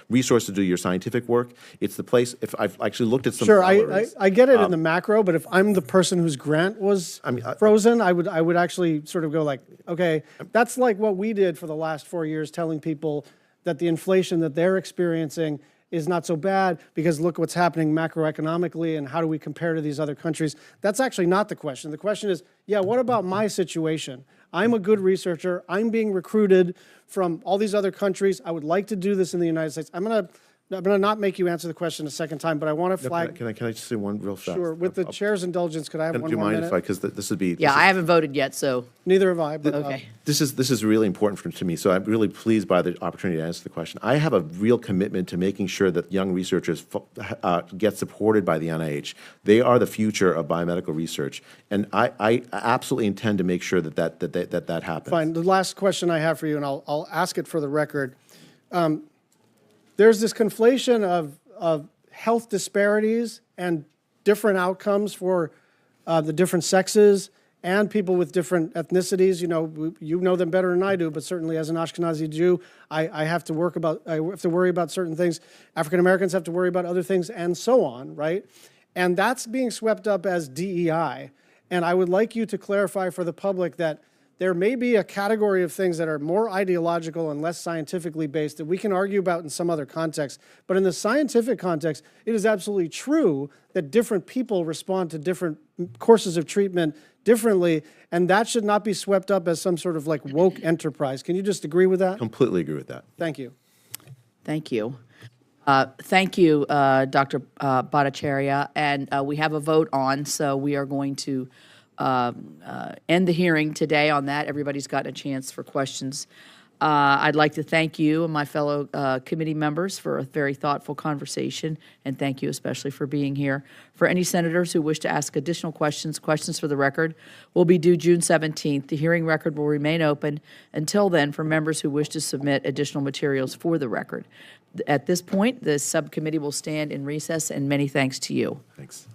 [SPEAKER 3] resource to do your scientific work. It's the place, if I've actually looked at some
[SPEAKER 13] Sure, I get it in the macro, but if I'm the person whose grant was frozen, I would actually sort of go like, okay, that's like what we did for the last 4 years, telling people that the inflation that they're experiencing is not so bad because look what's happening macroeconomically and how do we compare to these other countries. That's actually not the question. The question is, yeah, what about my situation? I'm a good researcher. I'm being recruited from all these other countries. I would like to do this in the United States. I'm going to not make you answer the question a second time, but I want to flag.
[SPEAKER 3] Can I just say one real fast?
[SPEAKER 13] Sure. With the chair's indulgence, could I have one
[SPEAKER 3] Do you
[SPEAKER 13] more
[SPEAKER 3] mind
[SPEAKER 13] minute?
[SPEAKER 3] if I, because this would be.
[SPEAKER 1] Yeah, I haven't voted yet, so,
[SPEAKER 13] Neither have I, but
[SPEAKER 1] okay.
[SPEAKER 3] This is really important to me, so I'm really pleased by the opportunity to answer the question. I have a real commitment to making sure that young researchers get supported by the NIH. They are the future of biomedical research, and I absolutely intend to make sure that happens.
[SPEAKER 13] fine. The last question I have for you, and I'll ask it for the record. There's this conflation of health disparities and different outcomes for the different sexes and people with different ethnicities. You know them better than I do, but certainly as an Ashkenazi Jew, I have to worry about certain things. African Americans have to worry about other things, and so on, right? And that's being swept up as DEI. And I would like you to clarify for the public that there may be a category of things that are more ideological and less scientifically based that we can argue about in some other context. But in the scientific context, it is absolutely true that different people respond to different courses of treatment differently, and that should not be swept up as some sort of like woke enterprise. Can you just agree with that?
[SPEAKER 3] Completely agree with that.
[SPEAKER 13] Thank you.
[SPEAKER 1] Thank you. Thank you, Dr. Bhattacharya. And we have a vote on, so we are going to end the hearing today on that. Everybody's gotten a chance for questions. I'd like to thank you and my fellow committee members for a very thoughtful conversation, and thank you especially for being here. For any senators who wish to ask additional questions for the record will be due June 17th. The hearing record will remain open until then for members who wish to submit additional materials for the record. At this point, the subcommittee will stand in recess, and many thanks to you.
[SPEAKER 3] Thanks.